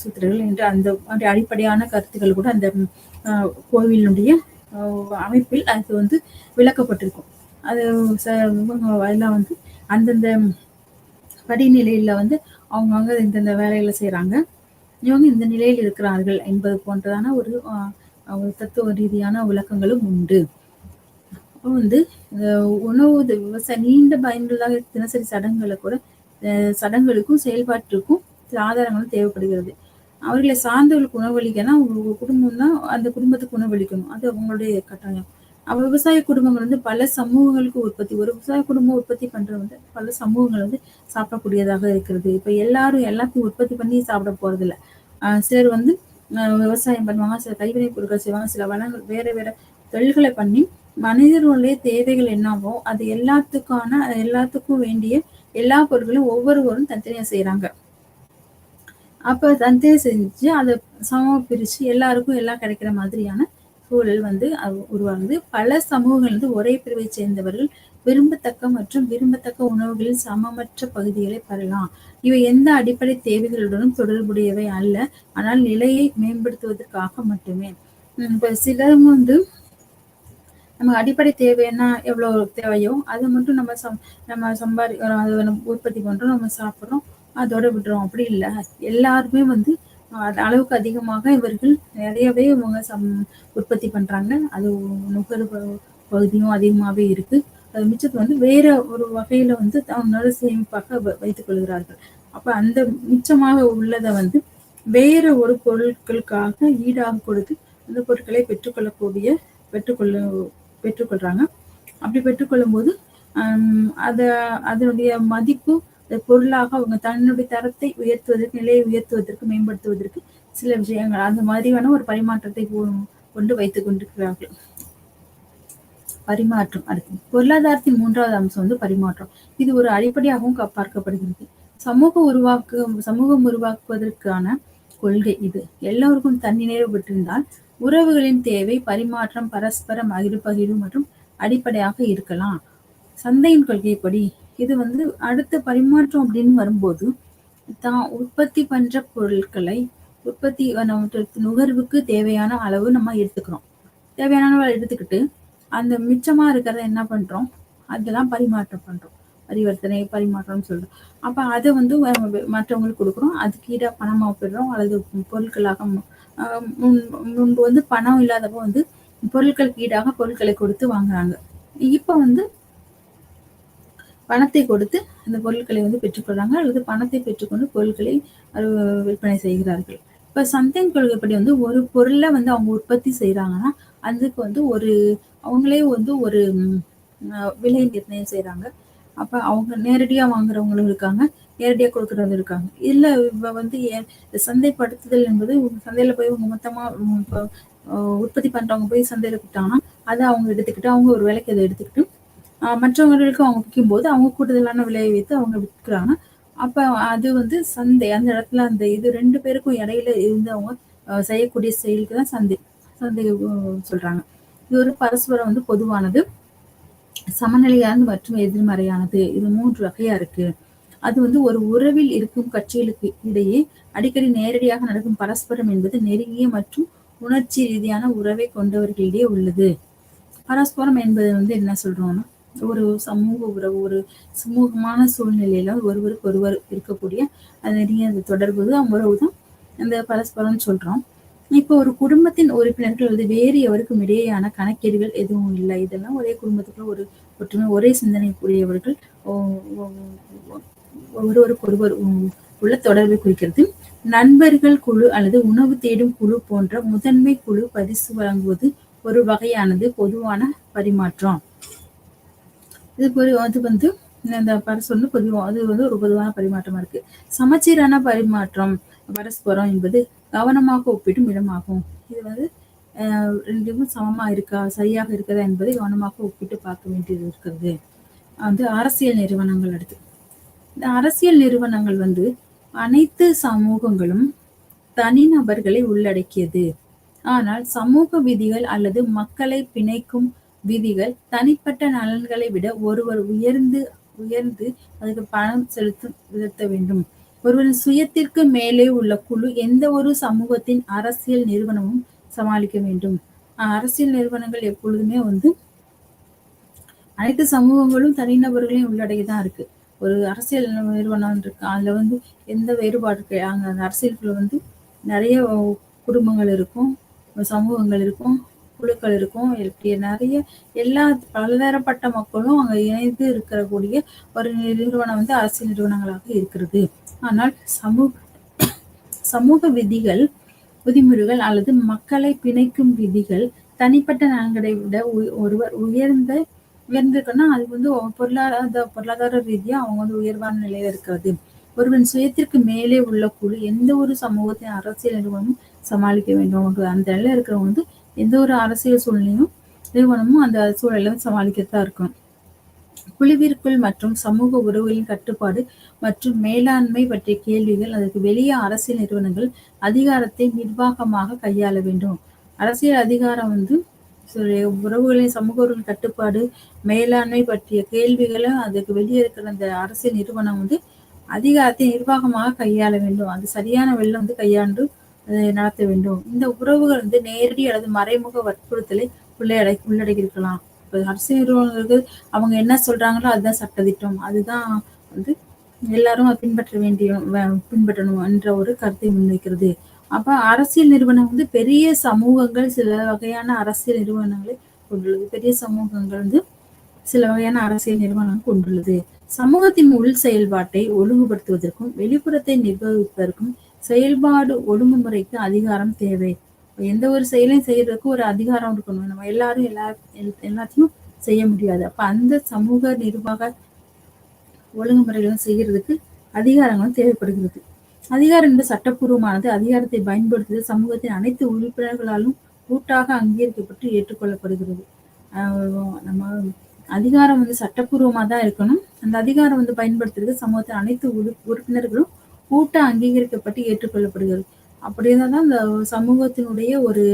சூத்திரர்கள் என்று அந்த அடிப்படையான கருத்துக்கள் கூட அந்த கோவிலுடைய அமைப்பில் அது வந்து விளக்கப்பட்டிருக்கும். அது எல்லாம் வந்து அந்தந்த படிநிலையில வந்து அவங்கவுங்க இந்தந்த வேலைகளை செய்யறாங்க. இவங்க இந்த நிலையில் இருக்கிறார்கள் என்பது போன்றதான ஒரு தத்துவ ரீதியான விளக்கங்களும் உண்டு. அப்போ வந்து உணவு விவசாய நீண்ட பயனுள்ளதாக தினசரி சடங்குகளுக்கும் செயல்பாட்டிற்கும் சில ஆதாரங்களும் தேவைப்படுகிறது. அவர்களை சார்ந்தவர்களுக்கு உணவளிக்கன்னா அவங்க குடும்பம்னா அந்த குடும்பத்துக்கு உணவளிக்கணும். அது அவங்களுடைய கட்டாயம். விவசாய குடும்பங்கள் வந்து பல சமூகங்களுக்கு ஒரு விவசாய குடும்பம் உற்பத்தி பண்றது வந்து பல சமூகங்கள் வந்து சாப்பிடக்கூடியதாக இருக்கிறது. இப்ப எல்லாத்தையும் உற்பத்தி பண்ணி சாப்பிட போறது இல்லை. சிலர் வந்து விவசாயம் பண்ணுவாங்க, சில கைவினை பொருட்கள் செய்வாங்க, சில வளங்கள் வேற தொழில்களை பண்ணி மனிதர்களுடைய தேவைகள் என்னவோ அது எல்லாத்துக்கும் வேண்டிய எல்லா பொருட்களும் ஒவ்வொருவரும் தனித்தனியா செய்யறாங்க. அப்ப சந்தை செஞ்சு அத சமமா பிரிச்சு எல்லாருக்கும் எல்லாம் கிடைக்கிற மாதிரியான சூழல் வந்து உருவாகுது. பல சமூகங்கள் வந்து ஒரே பிரிவைச் சேர்ந்தவர்கள் விரும்பத்தக்க மற்றும் விரும்பத்தக்க உணவுகளின் சமமற்ற பகுதிகளை பெறலாம். இவை எந்த அடிப்படை தேவைகளுடனும் தொடர்புடையவை அல்ல. ஆனால் நிலையை மேம்படுத்துவதற்காக மட்டுமே. இப்ப சிலவங்க வந்து நம்ம அடிப்படை தேவைன்னா எவ்வளோ தேவையோ அதை மட்டும் நம்ம அதை நம்ம உற்பத்தி பண்றோம், நம்ம சாப்பிட்றோம், அதோட விடுறோம். அப்படி இல்லை. எல்லாருமே வந்து அளவுக்கு அதிகமாக இவர்கள் நிறையவே இவங்க உற்பத்தி பண்றாங்க. அது நுகர்வு பகுதியும் அதிகமாகவே இருக்கு. அது மிச்சத்தை வந்து வேற ஒரு வகையில வந்து அவங்களோட சேமிப்பாக வைத்துக் கொள்கிறார்கள். அப்ப அந்த மிச்சமாக உள்ளதை வந்து வேற ஒரு பொருட்களுக்காக ஈடாக கொடுத்து அந்த பொருட்களை பெற்றுக்கொள்ள பெற்றுக்கொள்றாங்க. அப்படி பெற்றுக்கொள்ளும் போது அதனுடைய மதிப்பு பொருளாக அவங்க தன்னுடைய தரத்தை உயர்த்துவதற்கு, நிலையை உயர்த்துவதற்கு, மேம்படுத்துவதற்கு சில விஷயங்கள் அந்த மாதிரியான ஒரு பரிமாற்றத்தை கொண்டு வைத்துக் கொண்டிருக்கிறார்கள். பரிமாற்றம். அடுத்து பொருளாதாரத்தின் 3வது அம்சம் வந்து பரிமாற்றம். இது ஒரு அடிப்படையாகவும் பார்க்கப்படுகிறது. சமூகம் உருவாக்குவதற்கான கொள்கை இது. எல்லோருக்கும் தன்னிறைவு பெற்றிருந்தால் உறவுகளின் தேவை பரிமாற்றம், பரஸ்பர பகிர்வு மற்றும் அடிப்படையாக இருக்கலாம். சந்தையின் கொள்கைப்படி இது வந்து அடுத்த பரிமாற்றம் அப்படின்னு வரும்போது தான் உற்பத்தி பண்ற பொருட்களை நுகர்வுக்கு தேவையான அளவு நம்ம எடுத்துக்கிறோம். தேவையான அளவு எடுத்துக்கிட்டு அந்த மிச்சமா இருக்கிறத என்ன பண்றோம், அதெல்லாம் பரிமாற்றம் பண்றோம். பரிமாற்றம்னு சொல்றோம். அப்ப அதை வந்து மற்றவங்களுக்கு கொடுக்குறோம். அதுக்கு ஈடா பணமா போயிடுறோம் அல்லது பொருட்களாக. முன்பு வந்து பணம் இல்லாதப்போ வந்து பொருட்களுக்கு ஈடாக பொருட்களை கொடுத்து வாங்குறாங்க. இப்ப வந்து பணத்தை கொடுத்து அந்த பொருட்களை வந்து பெற்றுக்கொள்றாங்க அல்லது பணத்தை பெற்றுக்கொண்டு பொருட்களை விற்பனை செய்கிறார்கள். இப்ப சந்தையின் கொள்கைப்படி வந்து ஒரு பொருளை வந்து அவங்க உற்பத்தி செய்யறாங்கன்னா அதுக்கு வந்து அவங்களே வந்து ஒரு விலை நிர்ணயம் செய்யறாங்க. அப்ப அவங்க நேரடியா வாங்குறவங்களும் இருக்காங்க, நேரடியா கொடுக்கறவங்க இருக்காங்க. இல்ல இவ வந்து சந்தைப்படுத்துதல் என்பது சந்தையில போய் அவங்க மொத்தமா உற்பத்தி பண்றவங்க போய் சந்தையில கொடுத்தாங்கன்னா அதை அவங்க எடுத்துக்கிட்டு அவங்க ஒரு விலைக்கு அதை எடுத்துக்கிட்டு மற்றவங்களுக்கு அவங்க விற்கும் போது அவங்க கூடுதலான விலையை வைத்து அவங்க விற்கிறாங்க. அப்ப அது வந்து சந்தை. அந்த இடத்துல அந்த இது 2 பேருக்கும் இடையில இருந்து அவங்க செய்யக்கூடிய செயலுக்கு தான் சந்தை சொல்றாங்க. இது ஒரு பரஸ்பரம் வந்து பொதுவானது, சமநிலையானது மற்றும் எதிர்மறையானது. இது 3 வகையா இருக்கு. அது வந்து ஒரு உறவில் இருக்கும் கட்சிகளுக்கு இடையே அடிக்கடி நேரடியாக நடக்கும் பரஸ்பரம் என்பது நெருங்கிய மற்றும் உணர்ச்சி ரீதியான உறவை கொண்டவர்களிடையே உள்ளது. பரஸ்பரம் என்பது வந்து என்ன சொல்றோம்னா ஒரு சமூக உறவு, ஒரு சுமூகமான சூழ்நிலையில ஒருவருக்கு ஒருவர் இருக்கக்கூடிய நெருங்கிய தொடர்பு உறவுதான் அந்த பரஸ்பரம் சொல்றோம். இப்போ ஒரு குடும்பத்தின் உறுப்பினர்கள் வந்து வேறு எவருக்கும் இடையேயான கணக்கீடுகள் எதுவும் இல்லை. இதெல்லாம் ஒரே குடும்பத்துக்குள்ள ஒரு ஒற்றுமை, ஒரே சிந்தனை கூடியவர்கள் ஒருவருக்கு ஒருவர் உள்ள தொடர்பை குறிக்கிறது. நண்பர்கள் குழு அல்லது உணவு தேடும் குழு போன்ற முதன்மை குழு பரிசு வழங்குவது ஒரு வகையானது பொதுவான பரிமாற்றம். அது வந்து இந்த பரிசு வந்து அது வந்து ஒரு பொதுவான பரிமாற்றமா இருக்கு. சமச்சீரான பரிமாற்றம் பரஸ்பரம் என்பது கவனமாக ஒப்பிடும் இடமாகும். இது வந்து ரெண்டுமே சமமா இருக்கா, சரியாக இருக்கிறதா என்பதை கவனமாக ஒப்பிட்டு பார்க்க வேண்டியது இருக்கிறது. வந்து அரசியல் நிறுவனங்கள். அடுத்து இந்த அரசியல் நிறுவனங்கள் வந்து அனைத்து சமூகங்களும் தனிநபர்களை உள்ளடக்கியது. ஆனால் சமூக விதிகள் அல்லது மக்களை பிணைக்கும் விதிகள் தனிப்பட்ட நலன்களை விட ஒருவர் உயர்ந்து அதுக்கு பணம் செலுத்த வேண்டும். ஒருவரின் சுயத்திற்கு மேலே உள்ள குழு எந்த ஒரு சமூகத்தின் அரசியல் நிறுவனமும் சமாளிக்க வேண்டும். அரசியல் நிறுவனங்கள் எப்பொழுதுமே வந்து அனைத்து சமூகங்களும் தனிநபர்களையும் உள்ளடக்கிதான் இருக்கு. ஒரு அரசியல் நிறுவனம் இருக்கு, அதுல வந்து எந்த வேறுபாடு இருக்கு. அந்த அரசியலுக்குள்ள வந்து நிறைய குடும்பங்கள் இருக்கும், சமூகங்கள் இருக்கும், குழுக்கள் இருக்கும். நிறைய எல்லா பலதரப்பட்ட மக்களும் அங்க இணைந்து இருக்கக்கூடிய ஒரு நிறுவனம் வந்து அரசியல் நிறுவனங்களாக இருக்கிறது. ஆனால் சமூக விதிமுறைகள் அல்லது மக்களை பிணைக்கும் விதிகள் தனிப்பட்ட நலன்களை விட ஒருவர் உயர்ந்திருக்குன்னா அது வந்து பொருளாதார ரீதியா அவங்க வந்து உயர்வான நிலையில இருக்கிறது. ஒருவன் சுயத்திற்கு மேலே உள்ள குழு எந்த ஒரு சமூகத்தின் அரசியல் நிறுவனமும் சமாளிக்க வேண்டும். அந்த நிலையில இருக்கிறவங்க வந்து எந்த ஒரு அரசியல் சூழ்நிலையும் நிறுவனமும் அந்த சூழலை சமாளிக்கத்தான் இருக்கும். குழுவிற்குள் மற்றும் சமூக உறவுகளின் கட்டுப்பாடு மற்றும் மேலாண்மை பற்றிய கேள்விகள். அதற்கு வெளியே அரசியல் நிறுவனங்கள் அதிகாரத்தை நிர்வாகமாக கையாள வேண்டும். அரசியல் அதிகாரம் வந்து உறவுகளின் சமூக உறவுகளின் கட்டுப்பாடு, மேலாண்மை பற்றிய கேள்விகளும், அதுக்கு வெளியே இருக்கிற அந்த அரசியல் நிறுவனம் வந்து அதிகாரத்தை நிர்வாகமாக கையாள வேண்டும். அது சரியான வழியில் வந்து கையாண்டு நடத்த வேண்டும். இந்த உறவுகள் வந்து நேரடி அல்லது மறைமுக வற்புறுத்தலை உள்ளடக்கியிருக்கலாம். இப்போ அரசியல் நிறுவனங்களுக்கு அவங்க என்ன சொல்றாங்களோ அதுதான் சட்டத்திட்டம், அதுதான் வந்து எல்லாரும் பின்பற்றணும் என்ற ஒரு கருத்தை முன்வைக்கிறது. அப்ப அரசியல் நிறுவனம் வந்து பெரிய சமூகங்கள் சில வகையான அரசியல் நிறுவனங்களை கொண்டுள்ளது. பெரிய சமூகங்கள் வந்து சில வகையான அரசியல் நிறுவனம் கொண்டுள்ளது. சமூகத்தின் உள் செயல்பாட்டை ஒழுங்குபடுத்துவதற்கும் வெளிப்புறத்தை நிர்வகிப்பதற்கும் செயல்பாடு ஒழுங்குமுறைக்கு அதிகாரம் தேவை. எந்த ஒரு செயலையும் செய்யறதுக்கு ஒரு அதிகாரம் இருக்கணும். நம்ம எல்லாரும் எல்லாத்தையும் செய்ய முடியாது. அப்ப அந்த சமூக நிர்வாக ஒழுங்குமுறைகளும் செய்யறதுக்கு அதிகாரங்களும் தேவைப்படுகிறது. அதிகாரம் என்பது சட்டப்பூர்வமானது. அதிகாரத்தை பயன்படுத்துவது சமூகத்தின் அனைத்து உறுப்பினர்களாலும் கூட்டாக அங்கீகரிக்கப்பட்டு ஏற்றுக்கொள்ளப்படுகிறது. நம்ம அதிகாரம் வந்து சட்டப்பூர்வமா தான் இருக்கணும். அந்த அதிகாரம் வந்து பயன்படுத்துறது சமூகத்தின் அனைத்து உறுப்பினர்களும் கூட்ட அங்கீகரிக்கப்பட்டு ஏற்றுக்கொள்ளப்படுகிறது. அப்படிதான் அந்த சமூகத்தினுடைய ஒரு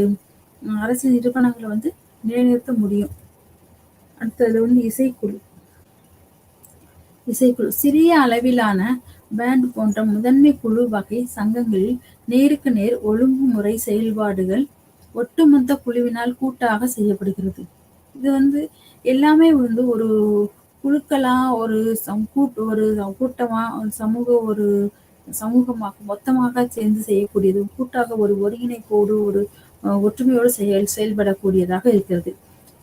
அரசியல் நிறுவனங்களை வந்து நிலைநிறுத்த முடியும். அடுத்தது வந்து இசைக்குழு. சிறிய அளவிலான பேண்ட் போன்ற முதன்மை குழு வகை சங்கங்களில் நேருக்கு நேர் ஒழுங்குமுறை செயல்பாடுகள் ஒட்டுமொத்த குழுவினால் கூட்டாக செய்யப்படுகிறது. இது வந்து எல்லாமே வந்து ஒரு குழுக்களா, ஒரு கூட்டமா, ஒரு சமூகமாக மொத்தமாக சேர்ந்து செய்யக்கூடியது. கூட்டாக ஒரு ஒருங்கிணைப்போடு ஒரு ஒற்றுமையோடு செயல்படக்கூடியதாக இருக்கிறது.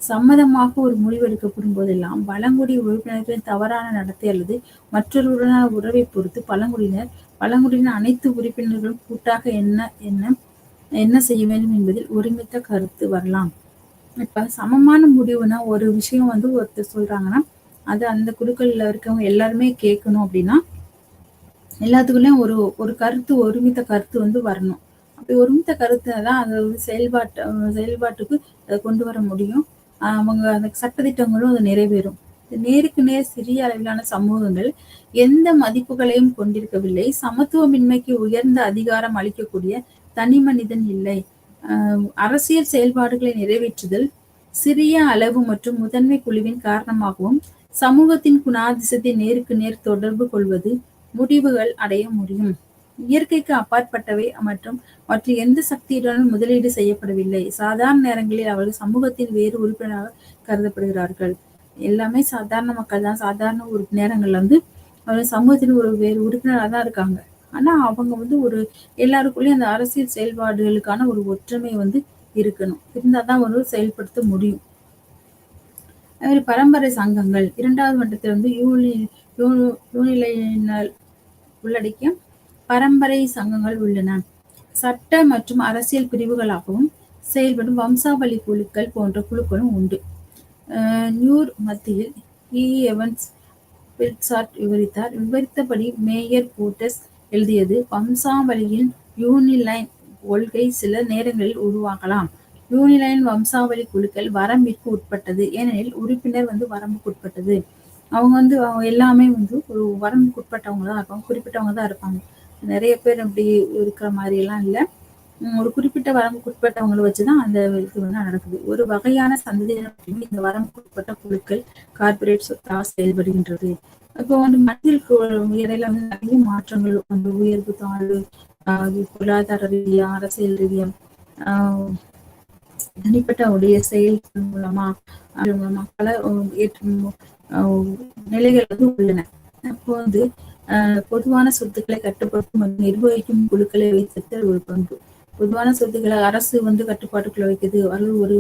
சம்மதமாக ஒரு முடிவெடுக்கப்படும் போதெல்லாம் பழங்குடி உறுப்பினர்களின் தவறான நடத்தை அல்லது மற்றொருவருடனான உறவை பொறுத்து பழங்குடியினர் அனைத்து உறுப்பினர்களும் கூட்டாக என்ன செய்ய வேண்டும் என்பதில் ஒருமித்த கருத்து வரலாம். இப்ப சமமான முடிவுனா ஒரு விஷயம் வந்து ஒருத்தர் சொல்றாங்கன்னா அது அந்த குழுக்கள்ல இருக்கவங்க எல்லாருமே கேட்கணும். அப்படின்னா எல்லாத்துக்குள்ளயும் ஒரு கருத்து, ஒருமித்த கருத்து வந்து வரணும். அப்படி ஒருமித்த கருத்தை தான் அதை செயல்பாட்டுக்கு அதை கொண்டு வர முடியும். அவங்க அந்த சட்டத்திட்டங்களும் அது நிறைவேறும். நேருக்கு நேர் சிறிய அளவிலான சமூகங்கள் எந்த மதிப்புகளையும் கொண்டிருக்கவில்லை. சமத்துவமின்மைக்கு உயர்ந்த அதிகாரம் அளிக்கக்கூடிய தனி மனிதன் இல்லை. அரசியல் செயல்பாடுகளை நிறைவேற்றுதல் சிறிய அளவு மற்றும் முதன்மை குழுவின் காரணமாகவும் சமூகத்தின் குணாதிசத்தை நேருக்கு நேர் தொடர்பு கொள்வது முடிவுகள் அடைய முடியும். இயற்கைக்கு அப்பாற்பட்டவை மற்றும் மற்ற எந்த சக்தியுடனும் முதலீடு செய்யப்படவில்லை. சாதாரண நேரங்களில் அவர்கள் சமூகத்தின் வேறு உறுப்பினராக கருதப்படுகிறார்கள். எல்லாமே சாதாரண மக்கள் தான். சாதாரண ஒரு நேரங்கள்ல வந்து அவர்கள் சமூகத்தின் ஒரு வேறு உறுப்பினராக தான் இருக்காங்க. ஆனா அவங்க வந்து ஒரு எல்லாருக்குள்ளேயும் அந்த அரசியல் செயல்பாடுகளுக்கான ஒரு ஒற்றுமை வந்து இருக்கணும். இருந்தாதான் ஒரு செயல்படுத்த முடியும். பரம்பரை சங்கங்கள் 2வது மட்டத்தில் வந்து யூனிலைனல் உள்ளடக்கிய பரம்பரை சங்கங்கள் உள்ளன. சட்ட மற்றும் அரசியல் பிரிவுகளாகவும் செயல்படும் வம்சாவளி குழுக்கள் போன்ற குழுக்களும் உண்டு. நியூர் மத்தியில் எவன்ஸ் பில்சார்ட் விவரித்தபடி மேயர் போர்ட்டஸ் எழுதியது வம்சாவளியின் யூனிலைன் கொள்கை சில நேரங்களில் உருவாகலாம். யூனிலைன் வம்சாவளி குழுக்கள் வரம்பிற்கு உட்பட்டது. ஏனெனில் உறுப்பினர் வந்து வரம்புக்கு உட்பட்டது. அவங்க வந்து எல்லாமே வந்து ஒரு வரம்புக்கு உட்பட்டவங்க தான் இருப்பாங்க, குறிப்பிட்டவங்க தான் இருப்பாங்க. நிறைய பேர் அப்படி இருக்கிற மாதிரி எல்லாம் இல்லை. ஒரு குறிப்பிட்ட வரம்புக்கு உட்பட்டவங்களை வச்சுதான் அந்த இது வந்து நடக்குது. ஒரு வகையான சந்ததியினர் இந்த வரம்புக்கு உட்பட்ட குழுக்கள் கார்பரேட் சொத்தாக செயல்படுகின்றது. இப்போ வந்து மனிதர்களுக்கு இடையில வந்து நிறைய மாற்றங்கள், அந்த உயர்வு தாழ்வு, பொருளாதார ரீதியா, அரசியல் ரீதியா, தனிப்பட்ட உடைய செயல்கள் மூலமா பல நிலைகள் வந்து உள்ளன. அப்போ வந்து பொதுவான சொத்துக்களை கட்டுப்படுத்தும் மற்றும் நிர்வகிக்கும் குழுக்களை வைத்திருத்தல் ஒரு பண்பு. பொதுவான சொத்துக்களை அரசு வந்து கட்டுப்பாட்டுக்குள்ள வைக்குது. அல்லது ஒரு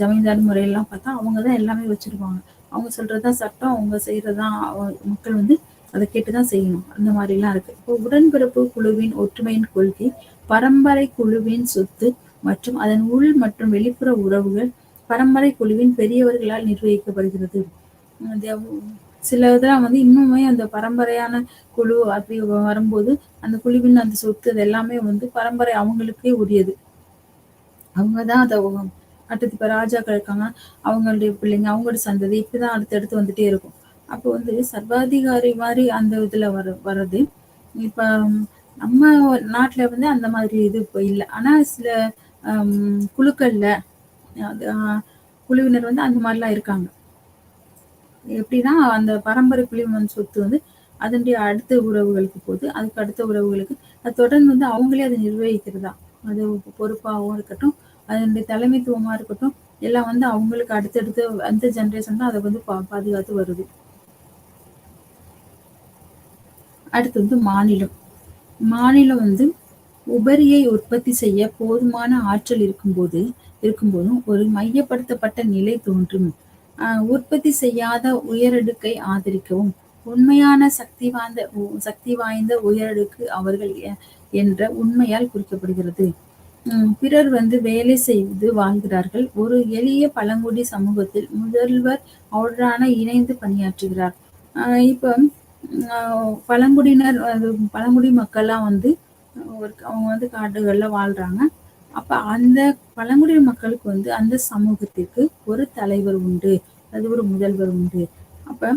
ஜமீன்தார் முறையெல்லாம் பார்த்தா அவங்கதான் எல்லாமே வச்சிருப்பாங்க. அவங்க சொல்றதுதான் சட்டம், அவங்க செய்யறதுதான் மக்கள் வந்து அதை கேட்டுதான் செய்யணும். அந்த மாதிரி எல்லாம் இருக்கு. இப்போ உடன்பிறப்பு குழுவின் ஒற்றுமையின் கொள்கை பரம்பரை குழுவின் சொத்து மற்றும் அதன் உள் மற்றும் வெளிப்புற உறவுகள் பரம்பரை குழுவின் பெரியவர்களால் நிர்வகிக்கப்படுகிறது. சில இதெல்லாம் வந்து இன்னுமே அந்த பரம்பரையான குழு அப்படி வரும்போது அந்த குழுவின் அந்த சொத்து அது எல்லாமே வந்து பரம்பரை அவங்களுக்கே உரியது. அவங்கதான் அதை அடுத்தது இப்ப ராஜாக்கள் இருக்காங்க, அவங்களுடைய பிள்ளைங்க, அவங்களோட சந்ததி இப்படிதான் அடுத்தடுத்து வந்துட்டே இருக்கும். அப்போ வந்து சர்வாதிகாரி மாரி அந்த இதுல வர்றது. இப்ப நம்ம நாட்டுல வந்து அந்த மாதிரி இது இப்ப இல்ல. ஆனா சில குழுக்கள்ல அது குழுவினர் வந்து அந்த மாரிலாம் இருக்காங்க. எப்படின்னா, அந்த பரம்பரை புலிமன் சொத்து வந்து அதனுடைய அடுத்த உறவுகளுக்கு போகுது. அதுக்கு அடுத்த உறவுகளுக்கு அது தொடர்ந்து வந்து அவங்களே அத நிர்வகிக்கிறதா. அது பொறுப்பாவும் இருக்கட்டும், அதனுடைய தலைமைத்துவமா இருக்கட்டும், எல்லாம் வந்து அவங்களுக்கு அடுத்தடுத்து அந்த ஜெனரேஷன் தான் அத வந்து பாதுகாத்து வருது. அடுத்து வந்து மாநிலம். மாநிலம் வந்து உபரியை உற்பத்தி செய்ய போதுமான ஆற்றல் இருக்கும்போதும் ஒரு மையப்படுத்தப்பட்ட நிலை தோன்றும். உற்பத்தி செய்யாத உயரடுக்கை ஆதரிக்கவும், உண்மையான சக்தி வாய்ந்த உயரடுக்கு அவர்கள் என்ற உண்மையால் குறிக்கப்படுகிறது. பிறர் வந்து வேலை செய்து வாழ்கிறார்கள். ஒரு எளிய பழங்குடி சமூகத்தில் முதல்வர் அவருடனான இணைந்து பணியாற்றுகிறார். இப்ப பழங்குடியினர் பழங்குடி மக்கள்லாம் வந்து அவங்க வந்து காடுகள்ல வாழ்றாங்க. அப்ப அந்த பழங்குடி மக்களுக்கு வந்து அந்த சமூகத்திற்கு ஒரு தலைவர் உண்டு. அது ஒரு முதல்வர் உண்டு. அப்ப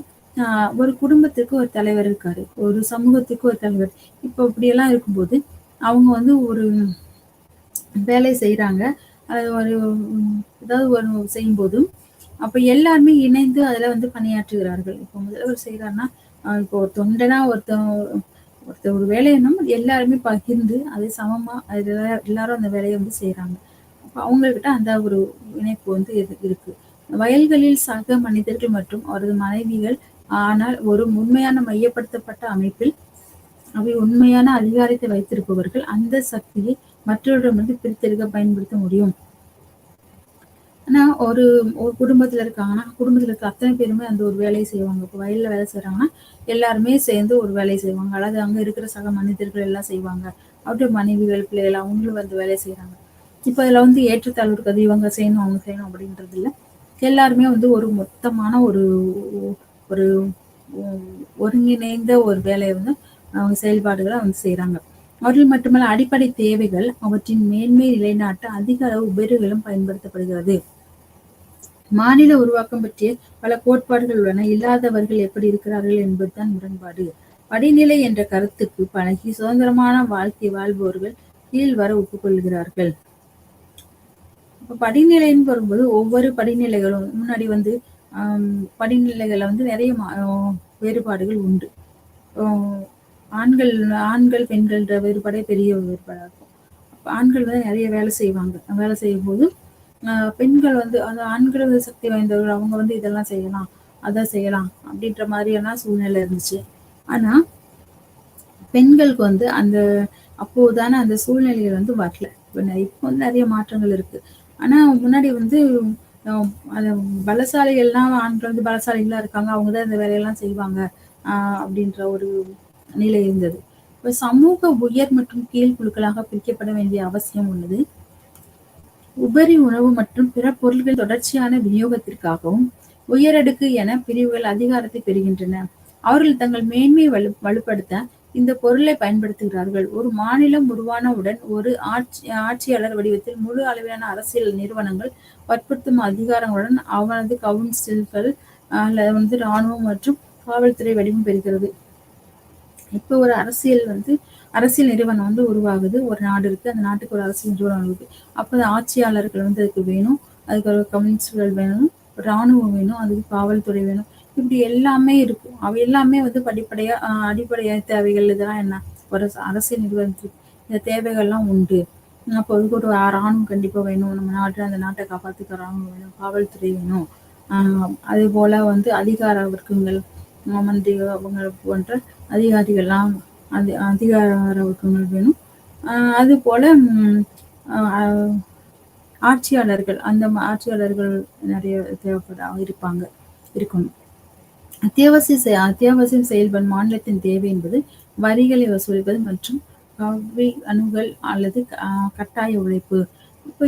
ஒரு குடும்பத்துக்கு ஒரு தலைவர் இருக்காரு. ஒரு சமூகத்துக்கு ஒரு தலைவர். இப்ப இப்படியெல்லாம் இருக்கும்போது அவங்க வந்து ஒரு வேலை செய்றாங்க. அது ஒரு ஏதாவது ஒரு செய்யும்போதும், அப்ப எல்லாருமே இணைந்து அதுல வந்து பணியாற்றுகிறார்கள். இப்போ முதல்வர் செய்றாருன்னா, இப்போ ஒரு தொண்டனா ஒருத்தர் ஒரு வேலையணும் எல்லாருமே பகிர்ந்து அது சமமா அது எல்லாரும் அந்த வேலையை வந்து செய்றாங்க. அப்ப அவங்ககிட்ட அந்த ஒரு இணைப்பு வந்து இருக்கு. வயல்களில் சக மனிதர்கள் மற்றும் அவரது மனைவிகள் ஆனால் ஒரு உண்மையான மையப்படுத்தப்பட்ட அமைப்பில் அவை உண்மையான அதிகாரத்தை வைத்திருப்பவர்கள் அந்த சக்தியை மற்றவரிடமிருந்து பிரித்தெடுக்க பயன்படுத்த முடியும். ஆனா ஒரு ஒரு குடும்பத்துல இருக்காங்கன்னா, குடும்பத்துல இருக்க அத்தனை பேருமே அந்த ஒரு வேலையை செய்வாங்க. இப்ப வயல்ல வேலை செய்றாங்கன்னா, எல்லாருமே சேர்ந்து ஒரு வேலையை செய்வாங்க. அல்லது அங்க இருக்கிற சக மனிதர்கள் எல்லாம் செய்வாங்க. அவருடைய மனைவிகள், பிள்ளைகள் அவங்களும் வந்து வேலை செய்றாங்க. இப்ப அதுல வந்து ஏற்றத்தாழ்வு இருக்காது. இவங்க செய்யணும், அவங்க செய்யணும் அப்படின்றது இல்ல. எல்லாருமே வந்து ஒரு மொத்தமான ஒரு ஒரு ஒருங்கிணைந்த ஒரு வேலையை வந்து அவங்க செயல்பாடுகளை வந்து செய்றாங்க. அவர்கள் மட்டுமல்ல அடிப்படை தேவைகள் அவற்றின் மேன்மை நிலைநாட்ட அதிக அளவு உபரிகளும் பயன்படுத்தப்படுகிறது. மாநில உருவாக்கம் பற்றிய பல கோட்பாடுகள் உள்ளன. இல்லாதவர்கள் எப்படி இருக்கிறார்கள் என்பதுதான் முரண்பாடு. படிநிலை என்ற கருத்துக்கு பழகி சுதந்திரமான வாழ்க்கை வாழ்பவர்கள் கீழ் வர ஒப்புக்கொள்கிறார்கள். இப்ப படிநிலைன்னு வரும்போது ஒவ்வொரு படிநிலைகளும் முன்னாடி வந்து படிநிலைகள்ல வந்து நிறைய வேறுபாடுகள் உண்டு. ஆண்கள் ஆண்கள் பெண்கள்ன்ற வேறுபாடே பெரிய வேறுபாடா இருக்கும். ஆண்கள் வந்து நிறைய வேலை செய்வாங்க. வேலை செய்யும்போது பெண்கள் வந்து அந்த ஆண்கள் வந்து சக்தி வாய்ந்தவர்கள். அவங்க வந்து இதெல்லாம் செய்யலாம், அதை செய்யலாம் அப்படின்ற மாதிரியான சூழ்நிலை இருந்துச்சு. ஆனா பெண்களுக்கு வந்து அந்த அப்போதான அந்த சூழ்நிலைகள் வந்து வரல. இப்போ வந்து நிறைய மாற்றங்கள் இருக்கு. ஆனா முன்னாடி வந்து அந்த பலசாலிகள்லாம் ஆண்கள் வந்து பலசாலிகளா இருக்காங்க. அவங்க தான் இந்த வேலையெல்லாம் செய்வாங்க அப்படின்ற ஒரு நிலை இருந்தது. இப்ப சமூக உயர் மற்றும் கீழ் குழுக்களாக பிரிக்கப்பட வேண்டிய அவசியம் உள்ளது. உபரி உணவு மற்றும் பிற பொருட்கள் தொடர்ச்சியான விநியோகத்திற்காகவும் உயரடுக்கு என பிரிவுகள் அதிகாரத்தை பெறுகின்றன. அவர்கள் தங்கள் மேன்மையை வலுப்படுத்த இந்த பொருளை பயன்படுத்துகிறார்கள். ஒரு மாநிலம் உருவானவுடன் ஒரு ஆட்சியாளர் வடிவத்தில் முழு அளவிலான அரசியல் நிறுவனங்கள் வற்புறுத்தும் அதிகாரங்களுடன் அவனது கவுன்சில்கள் வந்து இராணுவம் மற்றும் காவல்துறை வடிவம் பெறுகிறது. இப்போ ஒரு அரசியல் நிறுவனம் வந்து உருவாகுது. ஒரு நாடு இருக்கு. அந்த நாட்டுக்கு ஒரு அரசியல் நிறுவனம் இருக்கு. அப்போ ஆட்சியாளர்கள் வந்து அதுக்கு வேணும். அதுக்கு ஒரு கவுன்சிலர் வேணும். இராணுவம் வேணும். அதுக்கு காவல்துறை வேணும். இப்படி எல்லாமே இருக்கும். அவை எல்லாமே வந்து அடிப்படையா தேவைகள் இதெல்லாம் என்ன ஒரு அரசியல் நிறுவனத்துக்கு இந்த தேவைகள்லாம் உண்டு. அப்போ அதுக்கு ஒரு இராணுவம் கண்டிப்பா வேணும். நம்ம நாட்டுல அந்த நாட்டை காப்பாத்துக்க இராணுவம் வேணும். காவல்துறை வேணும். அதே போல வந்து அதிகார வர்க்கங்கள் மந்திரி அவங்க போன்ற அதிகாரிகள்லாம் அதிகார வர்க்கங்கள் வேணும். அது போல ஆட்சியாளர்கள் அந்த ஆட்சியாளர்கள் நிறைய இருக்கணும். அத்தியாவசியம் செயல்படும் மாநிலத்தின் தேவை என்பது வரிகளை வசூலிப்பது மற்றும் கல்வி அணுகல் அல்லது கட்டாய உழைப்பு. இப்போ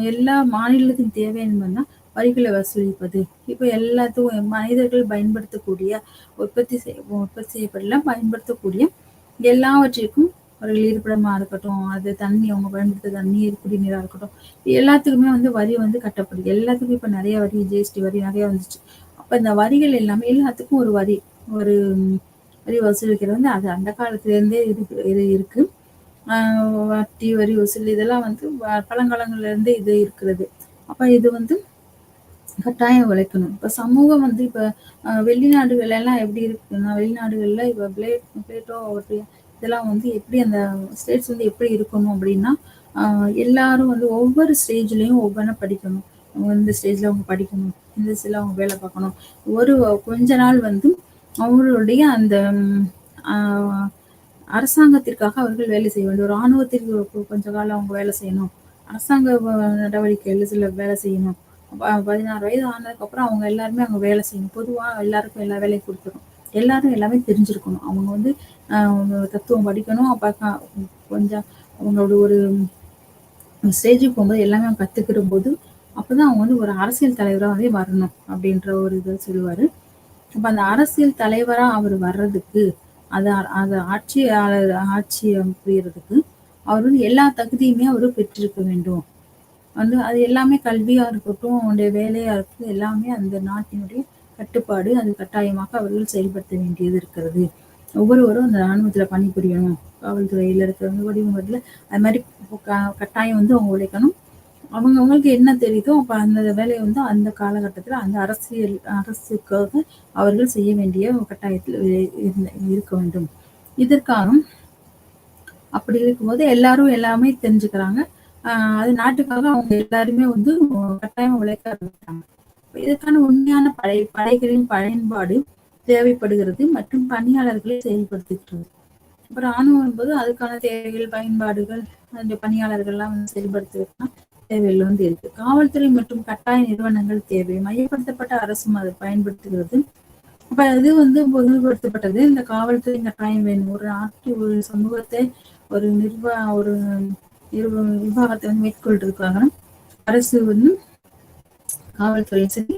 எல்லா மாநிலத்தின் தேவை என்பதுனா வரிகளை வசூலிப்பது. இப்போ எல்லாத்துக்கும் மனிதர்கள் பயன்படுத்தக்கூடிய உற்பத்தி செய்யப்படலாம் பயன்படுத்தக்கூடிய எல்லாவற்றிற்கும் அவர்கள் இருப்பிடமா இருக்கட்டும், அது தண்ணி அவங்க பயன்படுத்துற தண்ணீர், குடிநீரா இருக்கட்டும், எல்லாத்துக்குமே வந்து வரி வந்து கட்டப்படுது. எல்லாத்துக்கும் இப்ப நெறைய வரி, ஜிஎஸ்டி வரி நெறைய வந்துச்சு. அப்ப இந்த வரிகள் எல்லாமே எல்லாத்துக்கும் ஒரு வரி, ஒரு வரி வசூலிக்கிறது வந்து அது அந்த காலத்துலேருந்தே இருக்கு. ஆ வட்டி, வரி வசூல் இதெல்லாம் வந்து பழங்காலங்கள்ல இருந்தே இது இருக்கிறது. அப்ப இது வந்து கட்டாயம் உழைக்கணும். இப்ப சமூகம் வந்து இப்ப வெளிநாடுகள்ல எல்லாம் எப்படி இருக்குன்னா, வெளிநாடுகள்ல இப்ப பிளேட்டோ இதெல்லாம் வந்து எப்படி அந்த ஸ்டேட்ஸ் வந்து எப்படி இருக்கணும் அப்படின்னா, அ எல்லாரும் வந்து ஒவ்வொரு ஸ்டேஜ்லயும் ஒவ்வொண்ணா படிக்கணும். இந்த ஸ்டேஜ்ல அவங்க படிக்கணும். இந்த ஸ்டேஜ்ல அவங்க வேலை பார்க்கணும். ஒரு கொஞ்ச நாள் வந்து அவங்களுடைய அந்த அ அரசாங்கத்திற்காக அவர்கள் வேலை செய்ய வேண்டும். ராணுவத்திற்கு கொஞ்ச காலம் அவங்க வேலை செய்யணும். அரசாங்க நடவடிக்கைகள்ல சில வேலை செய்யணும். 16 வயது ஆனதுக்கப்புறம் அவங்க எல்லாருமே அங்க வேலை செய்யணும். பொதுவா எல்லாருக்கும் எல்லா வேலையும் குடுத்துரும். எல்லாரும் எல்லாமே தெரிஞ்சிருக்கணும். அவங்க வந்து தத்துவம் படிக்கணும். அப்ப கொஞ்சம் அவங்களோட ஒரு ஸ்டேஜுக்கு போகும்போது எல்லாமே அவங்க கத்துக்கிறபோது, அப்பதான் அவங்க வந்து ஒரு அரசியல் தலைவராவே வரணும். அப்படின்ற ஒரு இத சொல்லுவாரு. அப்ப அந்த அரசியல் தலைவரா அவர் வர்றதுக்கு, அத அத ஆட்சி புரியறதுக்கு, அவர் வந்து எல்லா தகுதியுமே அவரு பெற்றிருக்க வேண்டும். வந்து அது எல்லாமே கல்வியா இருக்கட்டும், அவனுடைய வேலையா இருக்கட்டும், எல்லாமே அந்த நாட்டினுடைய கட்டுப்பாடு, அது கட்டாயமாக அவர்கள் செயல்படுத்த வேண்டியது இருக்கிறது. ஒவ்வொருவரும் அந்த ராணுவத்துல பணிபுரியணும். காவல்துறையில இருக்கிறவங்க, வடிவங்கள்ல அது மாரி கட்டாயம் வந்து அவங்க உழைக்கணும். அவங்களுக்கு என்ன தெரியுதோ, அப்ப அந்த வேலைய வந்து அந்த காலகட்டத்துல அந்த அரசுக்காக அவர்கள் செய்ய வேண்டிய கட்டாயத்தில் இருக்க வேண்டும். இதற்காக அப்படி இருக்கும்போது எல்லாரும் எல்லாமே தெரிஞ்சுக்கிறாங்க. அ அது நாட்டுக்காக அவங்க எல்லாருமே வந்து கட்டாயமா உழைக்க ஆரம்பிக்கிறாங்க. இதற்கான உண்மையான படைகளின் பயன்பாடு தேவைப்படுகிறது மற்றும் பணியாளர்களை செயல்படுத்துகிறது. இப்ப ராணுவம் என்பது அதுக்கான தேவைகள், பயன்பாடுகள், அந்த பணியாளர்கள்லாம் வந்து செயல்படுத்துவதற்கான தேவைகள் வந்து இருக்கு. காவல்துறை மற்றும் கட்டாய நிறுவனங்கள் தேவை. மையப்படுத்தப்பட்ட அரசும் அதை பயன்படுத்துகிறது. அப்ப இது வந்து பொதுமைப்படுத்தப்பட்டது. இந்த காவல்துறை கட்டாயம் வேணும். ஒரு ஒரு சமூகத்தை ஒரு ஒரு நிர்வாகத்தை வந்து மேற்கொள்றதுக்காக அரசு வந்து காவல்துறையும் சரி,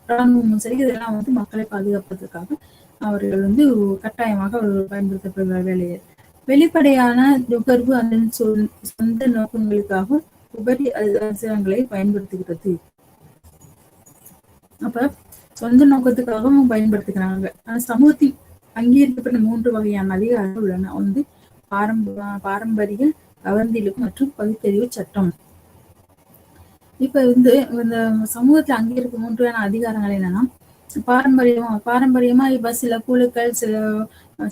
ராணுவமும் சரி, இதெல்லாம் வந்து மக்களை பாதுகாப்பதற்காக அவர்கள் வந்து கட்டாயமாக அவர்கள் பயன்படுத்தப்படுகிற வேலையை வெளிப்படையான நுகர்வு அதன் சொந்த நோக்கங்களுக்காக உபரி அவசரங்களை பயன்படுத்துகிறது. அப்ப சொந்த நோக்கத்துக்காகவும் பயன்படுத்துகிறாங்க. சமூகத்தில் அங்கீகரிக்கப்பட்ட 3 வகையான அதிகாரங்கள் உள்ளன. வந்து பாரம்பரிய கவர்ந்திழுப்பு மற்றும் பகுத்தறிவு சட்டம். இப்ப வந்து இந்த சமூகத்துல அங்கீகரிக்க 3 வகையான அதிகாரங்கள் என்னன்னா, பாரம்பரியமா இப்ப சில குழுக்கள், சில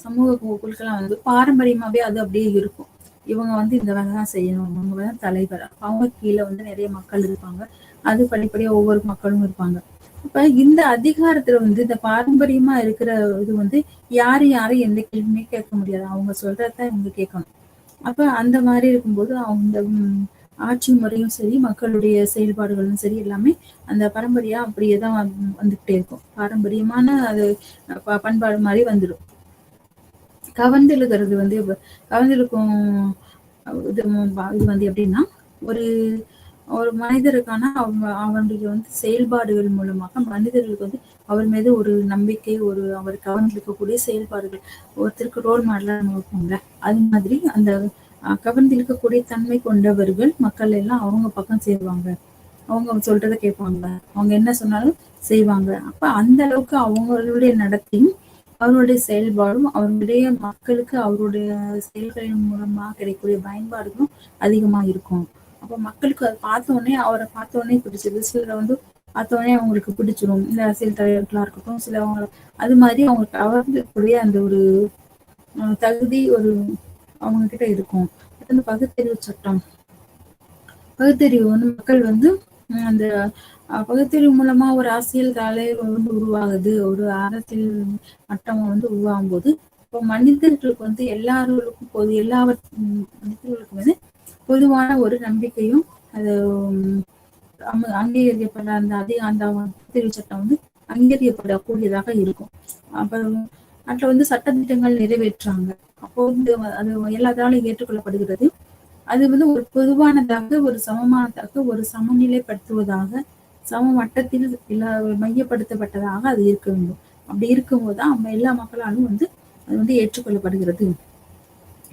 சமூக குழுக்கள்லாம் வந்து பாரம்பரியமாவே அது அப்படியே இருக்கும். இவங்க வந்து இந்த வேலை தான் செய்யணும். அவங்க தான் தலைவர். அவங்க கீழே வந்து நிறைய மக்கள் இருப்பாங்க. அது படிப்படியா ஒவ்வொரு மக்களும் இருப்பாங்க. அப்ப இந்த அதிகாரத்துல வந்து இந்த பாரம்பரியமா இருக்கிற இது வந்து யாரையும் எந்த கேள்வியுமே கேட்க முடியாது. அவங்க சொல்றதுதான் இவங்க கேட்கணும். அப்ப அந்த மாதிரி இருக்கும்போது அவங்க ஆட்சி முறையும் சரி, மக்களுடைய செயல்பாடுகளும் சரி எல்லாமே அந்த பரம்பரையா அப்படியே தான் வந்துகிட்டே இருக்கும். பாரம்பரியமான அது பண்பாடு மாதிரி வந்துடும். கவர்ந்திழுக்கிறது வந்து கவர்ந்திழுக்கும் இது இது வந்து எப்படின்னா, ஒரு ஒரு மனிதருக்கான அவனுடைய வந்து செயல்பாடுகள் மூலமாக மனிதர்களுக்கு வந்து அவர் மீது ஒரு நம்பிக்கை, ஒரு அவர் கவர்ந்திழுக்கக்கூடிய செயல்பாடுகள், ஒருத்தருக்கு ரோல் மாடலா நம்ம வைப்போம்ல, அது மாதிரி அந்த கவர்ந்திழுக்கக்கூடிய தன்மை கொண்டவர்கள் மக்கள் எல்லாம் அவங்க பக்கம் சேருவாங்க. அவங்க சொல்றதை கேட்பாங்க. அவங்க என்ன சொன்னாலும் செய்வாங்க. அப்ப அந்த அளவுக்கு அவங்களுடைய நடத்தையும், அவருடைய செயல்பாடும், அவருடைய மக்களுக்கு அவருடைய செயல்களின் மூலமா கிடைக்கக்கூடிய பயன்பாடுகளும் அதிகமா இருக்கும். அப்ப மக்களுக்கு அதை பார்த்த உடனே அவரை பார்த்த உடனே பிடிச்சது. சிலரை வந்து பார்த்த உடனே அவங்களுக்கு பிடிச்சிரும். இந்த அரசியல் தலைவர்களா இருக்கட்டும், சிலவங்க அது மாதிரி அவங்க கவர்ந்தக்கூடிய அந்த ஒரு தகுதி ஒரு அவங்க கிட்ட இருக்கும். அந்த பகுத்தறிவு சட்டம். பகுத்தறிவு வந்து மக்கள் வந்து அந்த பகுத்தறிவு மூலமா ஒரு அரசியல் தலைவர் வந்து உருவாகுது. ஒரு அரசியல் மட்டம் வந்து உருவாகும் போது, இப்போ மனிதர்களுக்கு வந்து எல்லா மனிதர்களுக்கும் வந்து பொதுவான ஒரு நம்பிக்கையும் அது அங்கீகரிக்கப்பட அந்த பகுத்தறிவு சட்டம் வந்து அங்கீகரிக்கப்படக்கூடியதாக இருக்கும். அப்புறம் நாட்டில் வந்து சட்டத்திட்டங்கள் நிறைவேற்றாங்க. அப்போ வந்து அது எல்லாத்தாலும் ஏற்றுக்கொள்ளப்படுகிறது. அது வந்து ஒரு பொதுவானதாக, ஒரு சமமானதாக, ஒரு சமநிலைப்படுத்துவதாக, சம மட்டத்தில் மையப்படுத்தப்பட்டதாக அது இருக்க வேண்டும். அப்படி இருக்கும்போது தான் எல்லா மக்களாலும் வந்து அது வந்து ஏற்றுக்கொள்ளப்படுகிறது.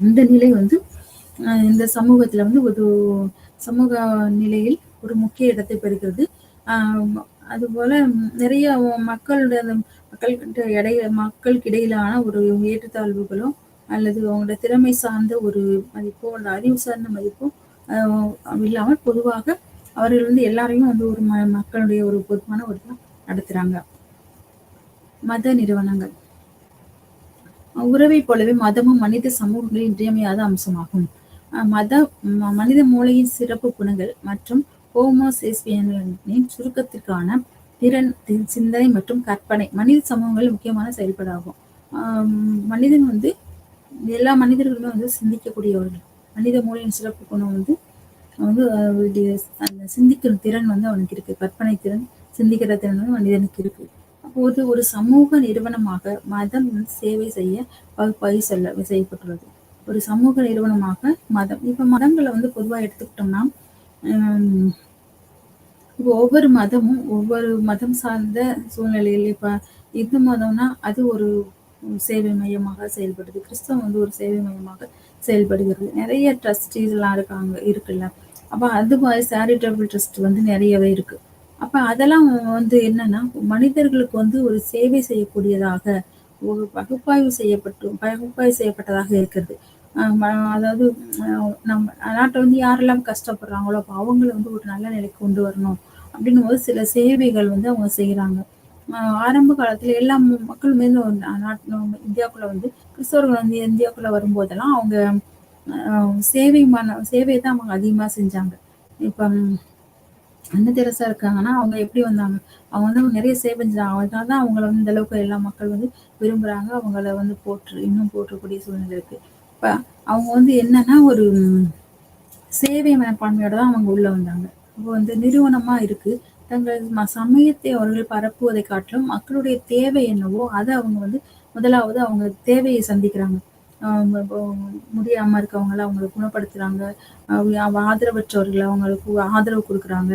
இந்த நிலை வந்து இந்த சமூகத்துல வந்து ஒரு சமூக நிலையில் ஒரு முக்கிய இடத்தை பெறுகிறது. அதுபோல நிறைய மக்களுடைய மக்கள்கிட்ட மக்களுக்கு இடையிலான ஒரு ஏற்றத்தாழ்வுகளோ அல்லது அவங்களோட திறமை சார்ந்த ஒரு மதிப்போ அல்லது அறிவு சார்ந்த மதிப்போ இல்லாமல் பொதுவாக அவர்கள் வந்து எல்லாரையும் வந்து ஒரு மக்களுடைய ஒரு பொதுவான ஒரு நடத்துறாங்க. மத நிறுவனங்கள் உறவை போலவே மதமும் மனித சமூகங்களின் இன்றியமையாத அம்சமாகும். மனித மூளையின் சிறப்பு குணங்கள் மற்றும் ஹோமோசேபியன்களின் சுருக்கத்திற்கான திறன், சிந்தனை மற்றும் கற்பனை மனித சமூகங்களில் முக்கியமான செயல்பாடாகும். மனிதன் வந்து எல்லா மனிதர்களுமே வந்து சிந்திக்கக்கூடியவர்கள். மனித மூளையின் சிறப்பு குணம் வந்து வந்து அந்த சிந்திக்கிற திறன் வந்து அவனுக்கு இருக்கு. கற்பனை திறன், சிந்திக்கிற திறன் வந்து மனிதனுக்கு இருக்கு. அப்போது ஒரு சமூக நிறுவனமாக மதம் சேவை செய்ய பகுப்பாய்வு செய்யப்பட்டுள்ளது. ஒரு சமூக நிறுவனமாக மதம் இப்ப மதங்களை வந்து பொதுவா எடுத்துக்கிட்டோம்னா இப்போ ஒவ்வொரு மதமும் ஒவ்வொரு மதம் சார்ந்த சூழ்நிலையில் இப்ப இந்து மதம்னா அது ஒரு சேவை மையமாக செயல்படுது. கிறிஸ்தவம் வந்து ஒரு சேவை மையமாக செயல்படுகிறது. நிறைய ட்ரஸ்டீஸ் எல்லாம் இருக்குல்ல. அப்ப அது மாதிரி சேரிட்டபிள் ட்ரஸ்ட் வந்து நிறையவே இருக்கு. அப்ப அதெல்லாம் வந்து என்னன்னா மனிதர்களுக்கு வந்து ஒரு சேவை செய்யக்கூடியதாக ஒரு பகுப்பாய்வு செய்யப்பட்டதாக இருக்கிறது. அதாவது நம்ம நாட்டை வந்து யாரெல்லாம் கஷ்டப்படுறாங்களோ அப்போ அவங்கள வந்து ஒரு நல்ல நிலைக்கு கொண்டு வரணும் அப்படின்னும் போது சில சேவைகள் வந்து அவங்க செய்யறாங்க. ஆரம்ப காலத்துல எல்லா மக்களுமே இந்தியாவுக்குள்ள வந்து கிறிஸ்தவர்கள் வந்து இந்தியாவுக்குள்ள வரும்போதெல்லாம் அவங்க சேவையை தான் அவங்க அதிகமா செஞ்சாங்க. இப்ப அன்னை தெரசா இருக்காங்கன்னா அவங்க எப்படி வந்தாங்க, அவங்க வந்து நிறைய சேவை செஞ்சாங்க. அதனாலதான் அவங்கள வந்து இந்த அளவுக்கு எல்லா மக்கள் வந்து விரும்புறாங்க. அவங்கள வந்து இன்னும் போற்றக்கூடிய சூழ்நிலை இருக்கு. இப்ப அவங்க வந்து என்னன்னா ஒரு சேவை மனப்பான்மையோட தான் அவங்க உள்ள வந்தாங்க. அப்போ வந்து நிறுவனமா இருக்கு. தங்கள் சமயத்தை அவர்கள் பரப்புவதை காட்டிலும் மக்களுடைய தேவை என்னவோ அதை அவங்க வந்து முதலாவது அவங்க தேவையை சந்திக்கிறாங்க. முடியாம இருக்கவங்களை அவங்களை குணப்படுத்துறாங்க. ஆதரவற்றவர்களை அவங்களுக்கு ஆதரவு கொடுக்குறாங்க.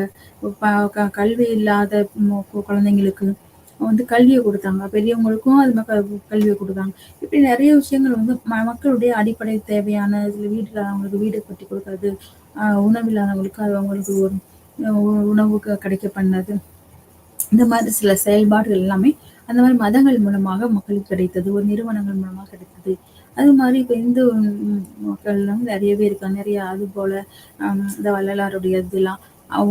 கல்வி இல்லாத குழந்தைங்களுக்கு வந்து கல்வியை கொடுத்தாங்க. பெரியவங்களுக்கும் அது கல்வியை கொடுத்தாங்க. இப்படி நிறைய விஷயங்கள் வந்து மக்களுடைய அடிப்படை தேவையான வீட்டுல அவங்களுக்கு வீடு கட்டி கொடுக்கறது, உணவில்லாதவங்களுக்கு அது அவங்களுக்கு ஒரு உணவு கிடைக்க பண்ணது, இந்த மாதிரி சில செயல்பாடுகள் எல்லாமே அந்த மாதிரி மதங்கள் மூலமாக மக்களுக்கு கிடைத்தது, ஒரு நிறுவனங்கள் மூலமாக கிடைத்தது. அது மாதிரி இப்ப இந்து மக்கள் வந்து நிறையவே இருக்காங்க. நிறைய அது போல இந்த வள்ளலாருடைய இதெல்லாம்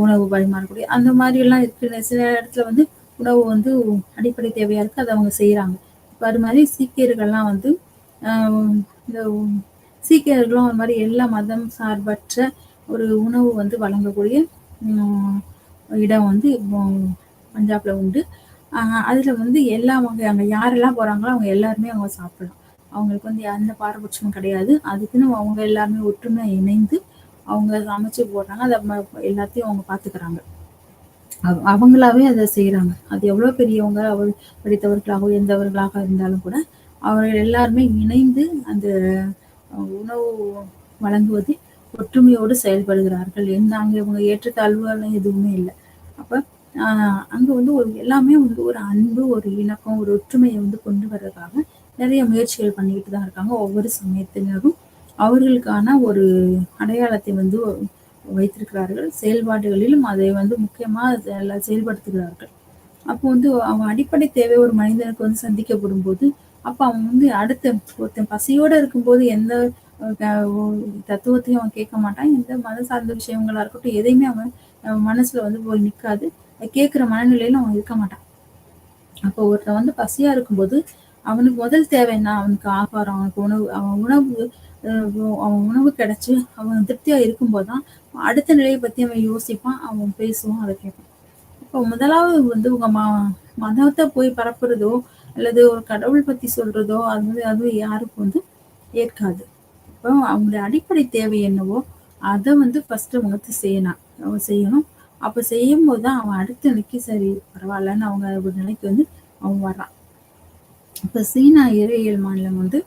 உணவு பரிமாறக்கூடிய அந்த மாதிரி எல்லாம் இருக்கு. சில இடத்துல வந்து உணவு வந்து அடிப்படை தேவையா இருக்கு, அதை அவங்க செய்யறாங்க. இப்ப அது மாதிரி சீக்கியர்கள்லாம் வந்து இந்த சீக்கியர்களும் அது மாதிரி எல்லா மதம் சார்பற்ற ஒரு உணவு வந்து வழங்கக்கூடிய இடம் வந்து பஞ்சாப்ல உண்டு. அதுல வந்து எல்லா அங்க யாரெல்லாம் போறாங்களோ அவங்க எல்லாருமே அவங்க சாப்பிடலாம். அவங்களுக்கு வந்து எந்த பாரபட்சமும் கிடையாது. அதுக்குன்னு அவங்க எல்லாருமே ஒற்றுமையா இணைந்து அவங்க சமைச்சு போடுறாங்க. அதை எல்லாத்தையும் அவங்க பாத்துக்கிறாங்க. அவங்களாவே அதை செய்யறாங்க. அது எவ்வளவு பெரியவங்க படித்தவர்களாக எந்தவர்களாக இருந்தாலும் கூட அவர்கள் எல்லாருமே இணைந்து அந்த உணவு வழங்குவதில் ஒற்றுமையோடு செயல்படுகிறார்கள். அங்க இவங்க ஏற்றத்தாழ்வுகள் எதுவுமே இல்லை. அப்ப அங்க வந்து எல்லாமே வந்து ஒரு அன்பு, ஒரு இணக்கம், ஒரு ஒற்றுமையை வந்து கொண்டு வர்றதுக்காக நிறைய முயற்சிகள் பண்ணிக்கிட்டு தான் இருக்காங்க. ஒவ்வொரு சமயத்தினரும் அவர்களுக்கான ஒரு அடையாளத்தை வந்து வைத்திருக்கிறார்கள். செயல்பாடுகளிலும் அதை வந்து முக்கியமா செயல்படுத்துகிறார்கள். அப்போ வந்து அவன் அடிப்படை தேவை ஒரு மனிதனுக்கு வந்து சந்திக்கப்படும் போது அப்ப அவன் வந்து ஒருத்தன் பசியோட இருக்கும்போது எந்த தத்துவத்தையும் அவன் கேட்க மாட்டான். எந்த மத சார்ந்த விஷயங்களா இருக்கட்டும் எதையுமே அவன் மனசுல வந்து போய் நிக்காது. கேட்கிற மனநிலையில அவன் இருக்க மாட்டான். அப்போ ஒருத்தன் வந்து பசியா இருக்கும்போது அவனுக்கு முதல் தேவை என்ன, அவனுக்கு ஆகாரம், அவனுக்கு உணவு. அவன் உணவு கிடைச்சு அவன் திருப்தியா இருக்கும்போதுதான் அடுத்த நிலையை பத்தி அவன் யோசிப்பான், அவன் பேசுவான், அதை கேட்பான். இப்போ முதலாவது வந்து உங்க மதத்தை போய் பரப்புறதோ அல்லது ஒரு கடவுள் பத்தி சொல்றதோ அது யாருக்கும் வந்து ஏற்காது. இப்போ அவங்களுடைய அடிப்படை தேவை என்னவோ அதை வந்து ஃபர்ஸ்ட் உணர்த்து செய்யணும். அப்ப செய்யும் போதுதான் அவன் அடுத்த நிலைக்கு சரி பரவாயில்லன்னு அவங்க ஒரு நிலைக்கு வந்து அவன் வர்றான். இப்ப சீனா இறையியல் மாநிலம் வந்து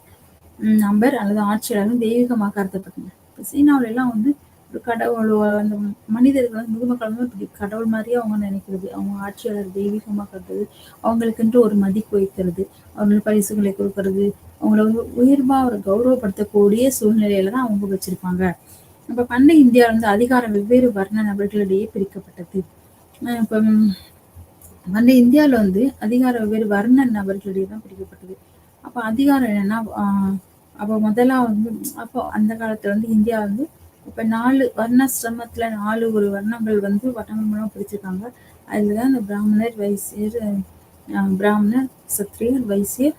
நம்பர் அல்லது ஆட்சியாளரும் தெய்வீகமாக கருதப்பட்டன. இப்ப சீனாவில எல்லாம் வந்து ஒரு கடவுள் அந்த மனிதர்கள் வந்து முதுமக்கள் வந்து இப்படி கடவுள் மாதிரியே அவங்க நினைக்கிறது, அவங்க ஆட்சியாளர் தெய்வீகமா கருதுறது, அவங்களுக்கென்று ஒரு மதிப்பு வைக்கிறது, அவங்களுக்கு பரிசுகளை கொடுக்கறது, அவங்கள வந்து உயர்வா ஒரு கௌரவப்படுத்தக்கூடிய சூழ்நிலையில தான் அவங்க வச்சிருப்பாங்க. இப்ப பண்டை இந்தியாவில வந்து அதிகாரம் வெவ்வேறு வர்ண நபர்களிடையே பிரிக்கப்பட்டது. இப்ப பண்டை இந்தியாவில வந்து அதிகாரம் வெவ்வேறு வர்ண நபர்களிடையே தான் பிரிக்கப்பட்டது. அப்ப அதிகாரம் என்னன்னா, அப்ப முதலா வந்து அப்போ அந்த காலத்துல வந்து இந்தியா வந்து இப்ப 4 வர்ணாசிரமத்துல 4 ஒரு வர்ணங்கள் வந்து வர்ணங்கள் மூலமா பிரிச்சிருக்காங்க. அதுலதான் இந்த பிராமணர், வைசியர், பிராமணர், சத்திரியர், வைசியர்,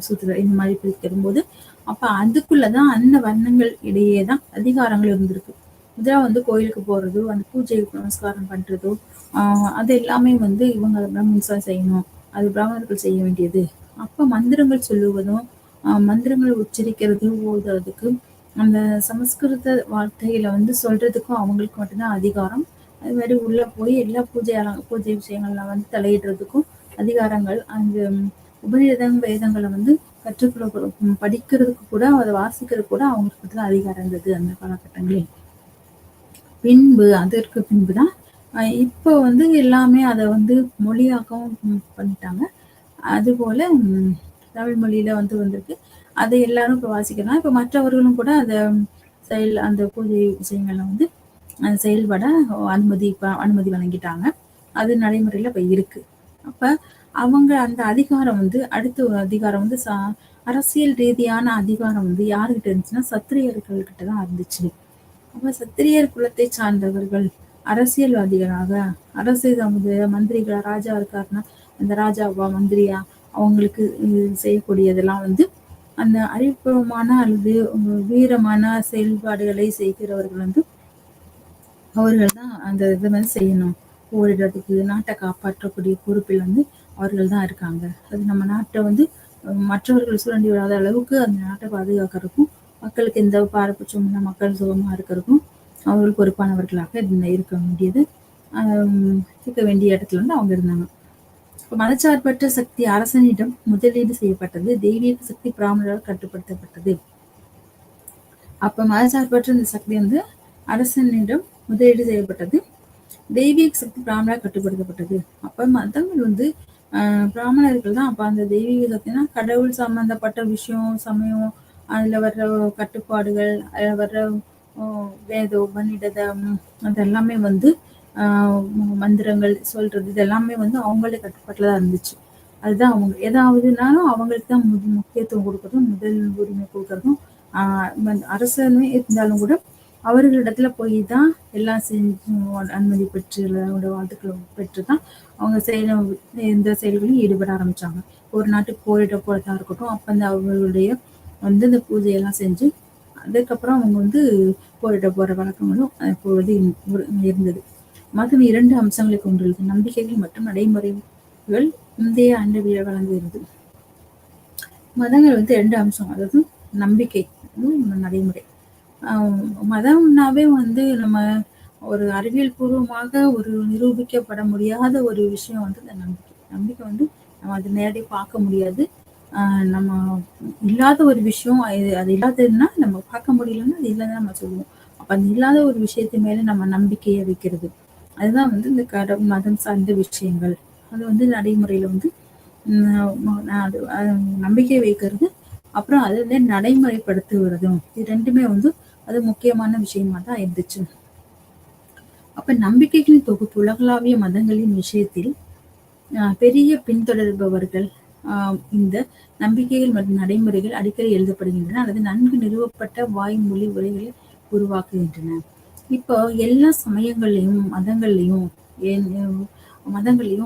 சூத்திரர் இந்த மாதிரி பிரிக்கும்போது அப்ப அதுக்குள்ளதான் அந்த வர்ணங்கள் இடையே தான் அதிகாரங்கள் இருந்திருக்கு. இதெல்லாம் வந்து கோயிலுக்கு போறதோ, அந்த பூஜை நமஸ்காரம் பண்றதோ, அது எல்லாமே வந்து இவங்க பிராமின்ஸ் தான் செய்யணும். அது பிராமணர்கள் செய்ய வேண்டியது. அப்ப மந்திரங்கள் சொல்லுவதும், மந்திரங்கள் உச்சரிக்கிறது, ஓதுறதுக்கு, அந்த சமஸ்கிருத வார்த்தையில வந்து சொல்றதுக்கும் அவங்களுக்கு மட்டும்தான் அதிகாரம். அது மாதிரி உள்ள போய் எல்லா பூஜை விஷயங்கள்ல வந்து தலையிடுறதுக்கும் அதிகாரங்கள். அந்த உபநிடதம் வேதங்களை வந்து கற்றுக்கொள்ள படிக்கிறதுக்கு கூட அதை வாசிக்கிறதுக்கு கூட அவங்களுக்கு மட்டும்தான் அதிகாரம் இருந்தது அந்த காலகட்டங்களில். பின்பு அதற்கு பின்புதான் இப்போ வந்து எல்லாமே அதை வந்து மொழியாக்கவும் பண்ணிட்டாங்க. அதுபோல தமிழ் மொழியில வந்து வந்திருக்கு. அதை எல்லாரும் இப்போ வாசிக்கலாம். இப்போ மற்றவர்களும் கூட அதை அந்த பூஜை விஷயங்கள்ல வந்து செயல்பட அனுமதி வழங்கிட்டாங்க. அது நடைமுறையில இப்ப இருக்கு. அப்ப அவங்க அந்த அதிகாரம் வந்து அடுத்த ஒரு அதிகாரம் வந்து அரசியல் ரீதியான அதிகாரம் வந்து யாருகிட்ட இருந்துச்சுன்னா சத்திரியர்கள் கிட்ட தான் இருந்துச்சு. அப்ப சத்திரியர் குலத்தை சார்ந்தவர்கள் அரசியல்வாதிகளாக, அரசு மந்திரிகளா, ராஜா இருக்காருன்னா அந்த ராஜாவா மந்திரியா அவங்களுக்கு செய்யக்கூடியதெல்லாம் வந்து அந்த அறிவுபூர்வமான அல்லது வீரமான செயல்பாடுகளை செய்கிறவர்கள் வந்து அவர்கள் தான் அந்த இதை வந்து செய்யணும். போரிடுறதுக்கு நாட்டை காப்பாற்றக்கூடிய பொறுப்பில் வந்து அவர்கள் தான் இருக்காங்க. அது நம்ம நாட்டை வந்து மற்றவர்கள் சுரண்டி விடாத அளவுக்கு அந்த நாட்டை பாதுகாக்கிறதுக்கும், மக்களுக்கு எந்த பாரபட்சம் இல்லை, மக்கள் சுகமா இருக்கிறதுக்கும் அவர்கள் பொறுப்பானவர்களாக இருக்க வேண்டியது இருக்க வேண்டிய இடத்துல வந்து அவங்க இருந்தாங்க. மதச்சார்பற்ற சக்தி அரசனிடம் முதலீடு செய்யப்பட்டது. தெய்வீக சக்தி பிராமணரால் கட்டுப்படுத்தப்பட்டது. அப்ப மதச்சார்பற்ற இந்த சக்தி வந்து அரசனிடம் முதலீடு செய்யப்பட்டது. தெய்வீக சக்தி பிராமணரால் கட்டுப்படுத்தப்பட்டது. அப்ப மதங்கள் வந்து பிராமணர்கள் தான் அப்ப அந்த தெய்வீக சக்தினா கடவுள் சம்பந்தப்பட்ட விஷயம், சமயம், அதுல வர்ற கட்டுப்பாடுகள், அதுல வர்ற வேதம், உபநிடதம், அது எல்லாமே வந்து மந்திரங்கள் சொல்றது இது எல்லாமே வந்து அவங்களே கட்டுப்பாட்டுல தான் இருந்துச்சு. அதுதான் அவங்க ஏதாவதுனாலும் அவங்களுக்கு தான் முக்கியத்துவம் கொடுக்கறதும், முதல் உரிமை கொடுக்கறதும். அரசனே இருந்தாலும் கூட அவர்களிடத்துல போய் தான் எல்லாம் செஞ்சு அனுமதி பெற்று வாழ்த்துக்களை பெற்று தான் அவங்க எந்த செயல்களையும் ஈடுபட ஆரம்பிச்சாங்க. ஒரு நாட்டுக்கு போரிட போறதா இருக்கட்டும், அப்ப அந்த அவர்களுடைய வந்து இந்த பூஜையெல்லாம் செஞ்சு அதுக்கப்புறம் அவங்க வந்து போரிட போற வழக்கங்களும் அப்பொழுது இருந்தது. மதம் 2 அம்சங்களை கொண்டுள்ளது. நம்பிக்கைகள் மற்றும் நடைமுறைகள் முந்தைய ஆண்டு வழங்குகிறது. மதங்கள் வந்து 2 அம்சம், அதாவது நம்பிக்கை, நடைமுறை. மதம்னாவே வந்து நம்ம ஒரு அறிவியல் பூர்வமாக ஒரு நிரூபிக்கப்பட முடியாத ஒரு விஷயம் வந்து இந்த நம்பிக்கை. நம்பிக்கை வந்து நம்ம அதை நேரடியாக பார்க்க முடியாது. நம்ம இல்லாத ஒரு விஷயம், அது இல்லாததுன்னா நம்ம பார்க்க முடியலன்னா அது இல்லைன்னு நம்ம சொல்லுவோம். அப்ப அது இல்லாத ஒரு விஷயத்து மேல நம்ம நம்பிக்கையை வைக்கிறது. அதுதான் வந்து இந்த கடவுள் மதம் சார்ந்த விஷயங்கள். அது வந்து நடைமுறையில வந்து நம்பிக்கை வைக்கிறது, அப்புறம் அதை வந்து நடைமுறைப்படுத்துவதும், இது ரெண்டுமே வந்து அது முக்கியமான விஷயமா தான் இருந்துச்சு. அப்ப நம்பிக்கைகளின் தொகுப்பு உலகளாவிய மதங்களின் விஷயத்தில் பெரிய பின்தொடர்பவர்கள் இந்த நம்பிக்கைகள் மற்றும் நடைமுறைகள் அடிக்கடி எழுதப்படுகின்றன அல்லது நன்கு நிறுவப்பட்ட வாய்மொழி உரைகளை உருவாக்குகின்றன. இப்போ எல்லா சமயங்கள்லையும் மதங்கள்லையும்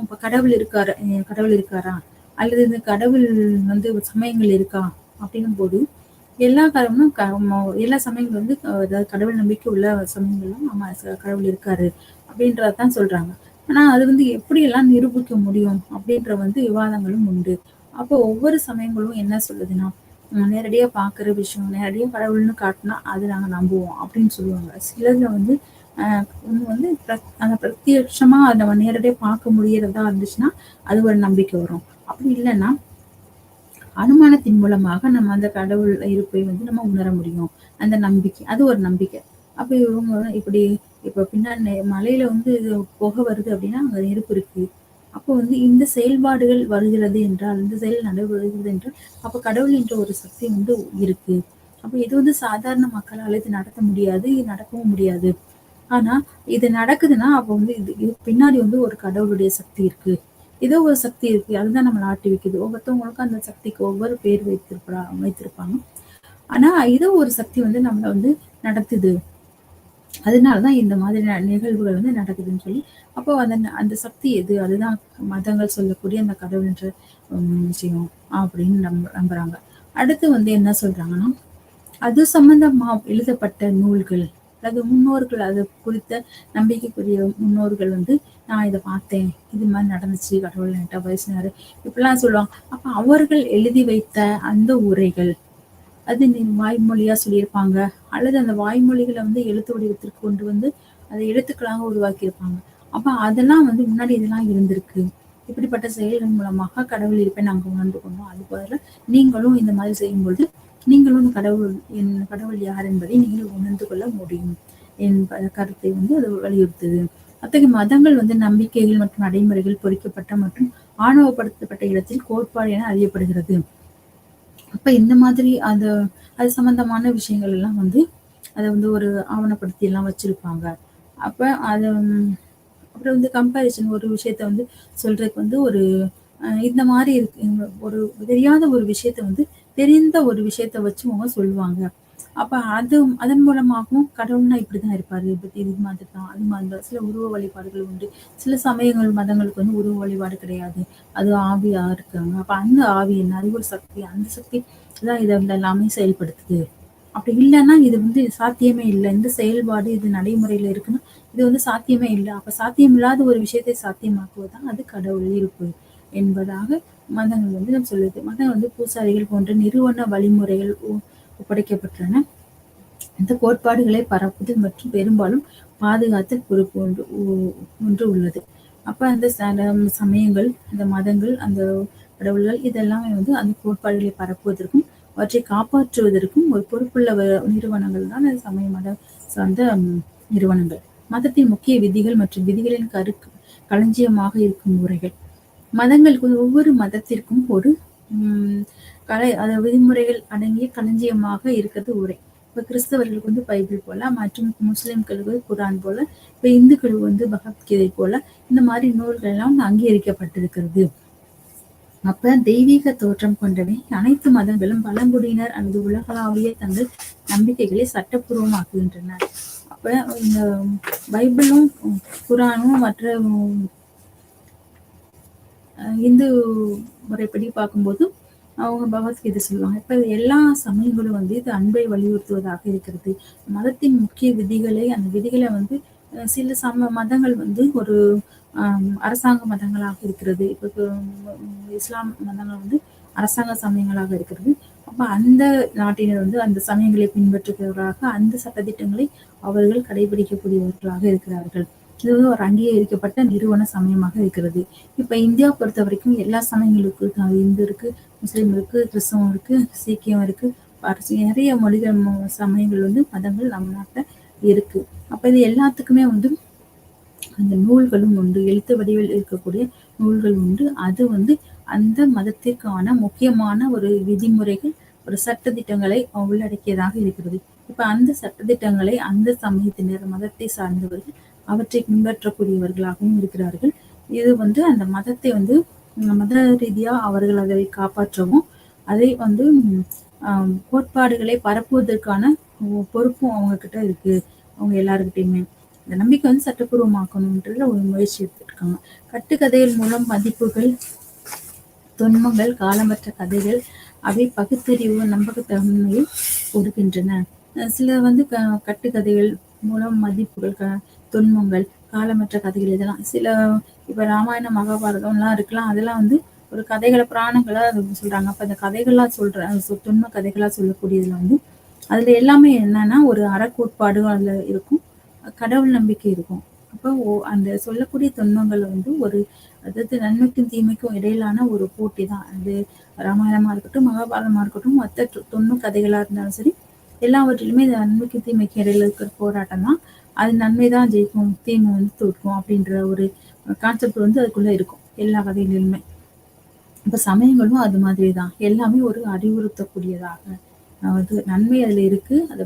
இப்ப கடவுள் இருக்காரா அல்லது இந்த கடவுள் வந்து சமயங்கள் இருக்கா அப்படின்னும் போது எல்லா சமயங்களும் வந்து அதாவது கடவுள் நம்பிக்கை உள்ள சமயங்களும் ஆமா கடவுள் இருக்காரு அப்படின்றதான் சொல்றாங்க. ஆனா அது வந்து எப்படி எல்லாம் நிரூபிக்க முடியும் அப்படின்ற வந்து விவாதங்களும் உண்டு. அப்போ ஒவ்வொரு சமயங்களும் என்ன சொல்லுதுன்னா நேரடியா பாக்குற விஷயம், நேரடியா கடவுள்னு காட்டினா அது நாங்க நம்புவோம் அப்படின்னு சொல்லுவாங்க. சிலதுல வந்து வந்து அந்த பிரத்யட்சமா நம்ம நேரடியா பார்க்க முடியறதா இருந்துச்சுன்னா அது ஒரு நம்பிக்கை வரும். அப்படி இல்லைன்னா அனுமானத்தின் மூலமாக நம்ம அந்த கடவுள் இருப்பை வந்து நம்ம உணர முடியும். அந்த நம்பிக்கை அது ஒரு நம்பிக்கை. அப்ப இவங்க இப்படி இப்ப பின்னாடி மலையில வந்து இது புகை வருது அப்படின்னா அங்க நெருப்பு இருக்கு. அப்போ வந்து இந்த செயல்பாடுகள் வருகிறது என்றால், இந்த செயல் நடைபெறுகிறது என்றால், அப்ப கடவுள் என்ற ஒரு சக்தி வந்து இருக்கு. அப்ப இது வந்து சாதாரண மக்களால இது நடத்த முடியாது, இது நடக்கவும் முடியாது. ஆனா இது நடக்குதுன்னா, அப்ப வந்து இது பின்னாடி வந்து ஒரு கடவுளுடைய சக்தி இருக்கு. ஏதோ ஒரு சக்தி இருக்கு. அதுதான் நம்மள ஆட்டி வைக்குது. ஒவ்வொருத்தவங்களுக்கும் அந்த சக்திக்கு ஒவ்வொரு பேர் வைத்திருப்பாங்க. ஆனா ஏதோ ஒரு சக்தி வந்து நம்மள வந்து நடத்துது. அதனாலதான் இந்த மாதிரி நிகழ்வுகள் வந்து நடக்குதுன்னு சொல்லி, அப்போ அந்த அந்த சக்தி எது? அதுதான் மதங்கள் சொல்லக்கூடிய அந்த கடவுள்ன்ற விஷயம் அப்படின்னு நம்புறாங்க. அடுத்து வந்து என்ன சொல்றாங்கன்னா, அது சம்பந்தமா எழுதப்பட்ட நூல்கள், அதாவது முன்னோர்கள் அது குறித்த நம்பிக்கைக்குரிய முன்னோர்கள் வந்து, நான் இத பார்த்தேன். இது மாதிரி நடந்துச்சு. கடவுள் என்கிட்ட பேசினாரு. இப்படிலாம் சொல்லுவாங்க. அப்ப அவர்கள் எழுதி வைத்த அந்த உரைகள், அது நீ வாய்மொழியா சொல்லியிருப்பாங்க. அல்லது அந்த வாய்மொழிகளை வந்து எழுத்து வடிவத்திற்கு கொண்டு வந்து அதை எழுத்துக்களாக உருவாக்கியிருப்பாங்க. அப்ப அதெல்லாம் வந்து முன்னாடி இதெல்லாம் இருந்திருக்கு. இப்படிப்பட்ட செயல்கள் மூலமாக கடவுள் இருப்பை நாங்க உணர்ந்து கொண்டோம். அது போல நீங்களும் இந்த மாதிரி செய்யும்பொழுது நீங்களும் கடவுள் யார் என்பதை நீங்கள் உணர்ந்து கொள்ள முடியும் என்ப கருத்தை வந்து அது வலியுறுத்துது. அத்தகைய மதங்கள் வந்து நம்பிக்கைகள் மற்றும் நடைமுறைகள் பொறிக்கப்பட்ட மற்றும் ஆணவப்படுத்தப்பட்ட இடத்தில் கோட்பாடு என அறியப்படுகிறது. அப்ப இந்த மாதிரி அது சம்பந்தமான விஷயங்கள் எல்லாம் வந்து அதை வந்து ஒரு ஆவணப்படுத்தி எல்லாம் வச்சிருப்பாங்க. அப்ப அத அப்புறம் வந்து கம்பேரிசன் ஒரு விஷயத்த வந்து சொல்றதுக்கு வந்து ஒரு இந்த மாதிரி இருக்கு. ஒரு தெரியாத ஒரு விஷயத்த வந்து தெரிந்த ஒரு விஷயத்த வச்சு அவங்க சொல்லுவாங்க. அப்ப அதன் மூலமாகவும் கடவுள்னா இப்படிதான் இருப்பாரு. இது மாதிரி தான், அது மாதிரி தான். சில உருவ வழிபாடுகள் உண்டு. சில சமயங்கள் மதங்களுக்கு வந்து உருவ வழிபாடு கிடையாது. அது ஆவியா இருக்காங்க. அப்ப அந்த ஆவி என்ன? அறிவு சக்தி, அந்த சக்தி தான் இதை எல்லாமே செயல்படுத்துது. அப்படி இல்லைன்னா இது வந்து சாத்தியமே இல்லை. இந்த செயல்பாடு இது நடைமுறையில இருக்குன்னா இது வந்து சாத்தியமே இல்லை. அப்ப சாத்தியம் இல்லாத ஒரு விஷயத்தை சாத்தியமாக்குவதுதான் அது கடவுள் இருப்பு என்பதாக மதங்கள் வந்து நம்ம சொல்லுது. மதம் வந்து பூசாரிகள் போன்ற நிறுவன வழிமுறைகள் ஒப்படைக்கப்பட்டன. இந்த கோட்பாடுகளை பரப்புதல் மற்றும் பெரும்பாலும் பாதுகாத்தல் பொறுப்பு ஒன்று உள்ளது. அப்ப அந்த சமயங்கள், அந்த மதங்கள், அந்த கடவுள்கள் இதெல்லாமே வந்து அந்த கோட்பாடுகளை பரப்புவதற்கும் அவற்றை காப்பாற்றுவதற்கும் ஒரு பொறுப்புள்ள நிறுவனங்கள் தான் அந்த சமய மத சார்ந்த நிறுவனங்கள். மதத்தின் முக்கிய விதிகள் மற்றும் விதிகளின் களஞ்சியமாக இருக்கும் முறைகள். மதங்களுக்கு ஒவ்வொரு மதத்திற்கும் ஒரு விதிமுறைகள் அடங்கிய களஞ்சியமாக இருக்கிறது உரை. இப்ப கிறிஸ்தவர்களுக்கு வந்து பைபிள் போல, மற்றும் முஸ்லிம்களுக்கு குரான் போல, இப்ப இந்துக்களுக்கு வந்து பகவத்கீதை போல இந்த மாதிரி நூல்கள் எல்லாம் அங்கீகரிக்கப்பட்டிருக்கிறது. அப்ப தெய்வீக தோற்றம் கொண்டவை அனைத்து மதங்களும் பழங்குடியினர் அல்லது உலகளாவிய தங்கள் நம்பிக்கைகளை சட்டப்பூர்வமாக்குகின்றன. அப்ப இந்த பைபிளும் குரானும் மற்ற இந்து முறைப்படி பார்க்கும்போது அவங்க பகவத்கீதை சொல்லுவாங்க. இப்ப எல்லா சமயங்களும் வந்து இது அன்பை வலியுறுத்துவதாக இருக்கிறது. மதத்தின் முக்கிய விதிகளை அந்த விதிகளை வந்து சில மதங்கள் வந்து ஒரு அரசாங்க மதங்களாக இருக்கிறது. இப்ப இஸ்லாம் மதங்கள் வந்து அரசாங்க சமயங்களாக இருக்கிறது. அப்ப அந்த நாட்டினர் வந்து அந்த சமயங்களை பின்பற்றுகிறவர்களாக அந்த சட்டத்திட்டங்களை அவர்கள் கடைபிடிக்கக்கூடியவர்களாக இருக்கிறார்கள். இது வந்து ஒரு அங்கீகரிக்கப்பட்ட நிறுவன சமயமாக இருக்கிறது. இப்ப இந்தியா பொறுத்த வரைக்கும் எல்லா சமயங்களுக்கும் இந்து இருக்கு, முஸ்லீம் இருக்கு, கிறிஸ்தவம் இருக்கு, சீக்கியம் இருக்கு, நிறைய மொழிகள் சமயங்கள் வந்து மதங்கள் நம்ம நாட்டில் இருக்கு. அப்ப இது எல்லாத்துக்குமே வந்து அந்த நூல்களும் உண்டு. எழுத்து வடிவில் இருக்கக்கூடிய நூல்கள் உண்டு. அது வந்து அந்த மதத்திற்கான முக்கியமான ஒரு விதிமுறைகள், ஒரு சட்டதிட்டங்களை உள்ளடக்கியதாக இருக்கிறது. இப்ப அந்த சட்டதிட்டங்களை அந்த சமயத்தினர், மதத்தை சார்ந்தவர்கள் அவற்றை பின்பற்றக்கூடியவர்களாகவும் இருக்கிறார்கள். இது வந்து அந்த மதத்தை வந்து மத ரீதியா அவர்கள் அதை காப்பாற்றவும், அதை வந்து கோட்பாடுகளை பரப்புவதற்கான பொறுப்பும் அவங்க கிட்ட இருக்கு. அவங்க எல்லாருக்கிட்டையுமே இந்த நம்பிக்கை வந்து சட்டப்பூர்வமாக்கணும்ன்றதுல ஒரு முயற்சி எடுத்துருக்காங்க. கட்டுக்கதைகள் மூலம் மதிப்புகள், தொன்மங்கள், காலமற்ற கதைகள் அவை பகுத்தறிவு, நம்பகத்தன்மையை கொடுக்கின்றன. சில வந்து கட்டுக்கதைகள் மூலம் மதிப்புகள், தொன்மங்கள், காலமற்ற கதைகள் இதெல்லாம் சில இப்ப ராமாயணம், மகாபாரதம் எல்லாம் இருக்கலாம். அதெல்லாம் வந்து ஒரு கதைகளை புராணங்களா சொல்றாங்க. அப்ப அந்த கதைகளா தொன்ம கதைகளா சொல்லக்கூடியதுல வந்து அதுல எல்லாமே என்னன்னா ஒரு அறக்கோட்பாடு அதுல இருக்கும், கடவுள் நம்பிக்கை இருக்கும். அப்போ அந்த சொல்லக்கூடிய தொன்மங்கள் வந்து ஒரு அதாவது நன்மைக்கும் தீமைக்கும் இடையிலான ஒரு போட்டி தான். அது ராமாயணமா இருக்கட்டும், மகாபாரதமா இருக்கட்டும், மற்ற தொன்ம கதைகளா இருந்தாலும் சரி, எல்லாவற்றிலுமே இந்த நன்மைக்கு தீமைக்கு இடையில இருக்கிற போராட்டம் தான். அது நன்மை தான் ஜெயிக்கும், தீமை வந்து தோற்கும் அப்படின்ற ஒரு கான்செப்ட் வந்து அதுக்குள்ள இருக்கும் எல்லா கதைகளிலுமே. இப்ப சமயங்களும் அது மாதிரி தான். எல்லாமே ஒரு அறிவுறுத்தக்கூடியதாக வந்து நன்மை அதுல இருக்கு. அது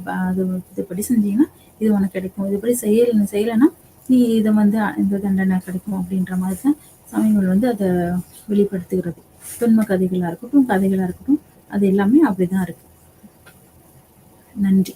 இதுபடி செஞ்சீங்கன்னா இது உனக்கு கிடைக்கும். இதுபடி செய்யலைன்னா நீ இதை வந்து இந்த தண்டனை கிடைக்கும் அப்படின்ற மாதிரி தான் சமயங்கள் வந்து அதை வெளிப்படுத்துகிறது. துன்ப கதைகளா இருக்கட்டும், கதைகளா இருக்கட்டும், அது எல்லாமே அப்படிதான் இருக்கு. நன்றி.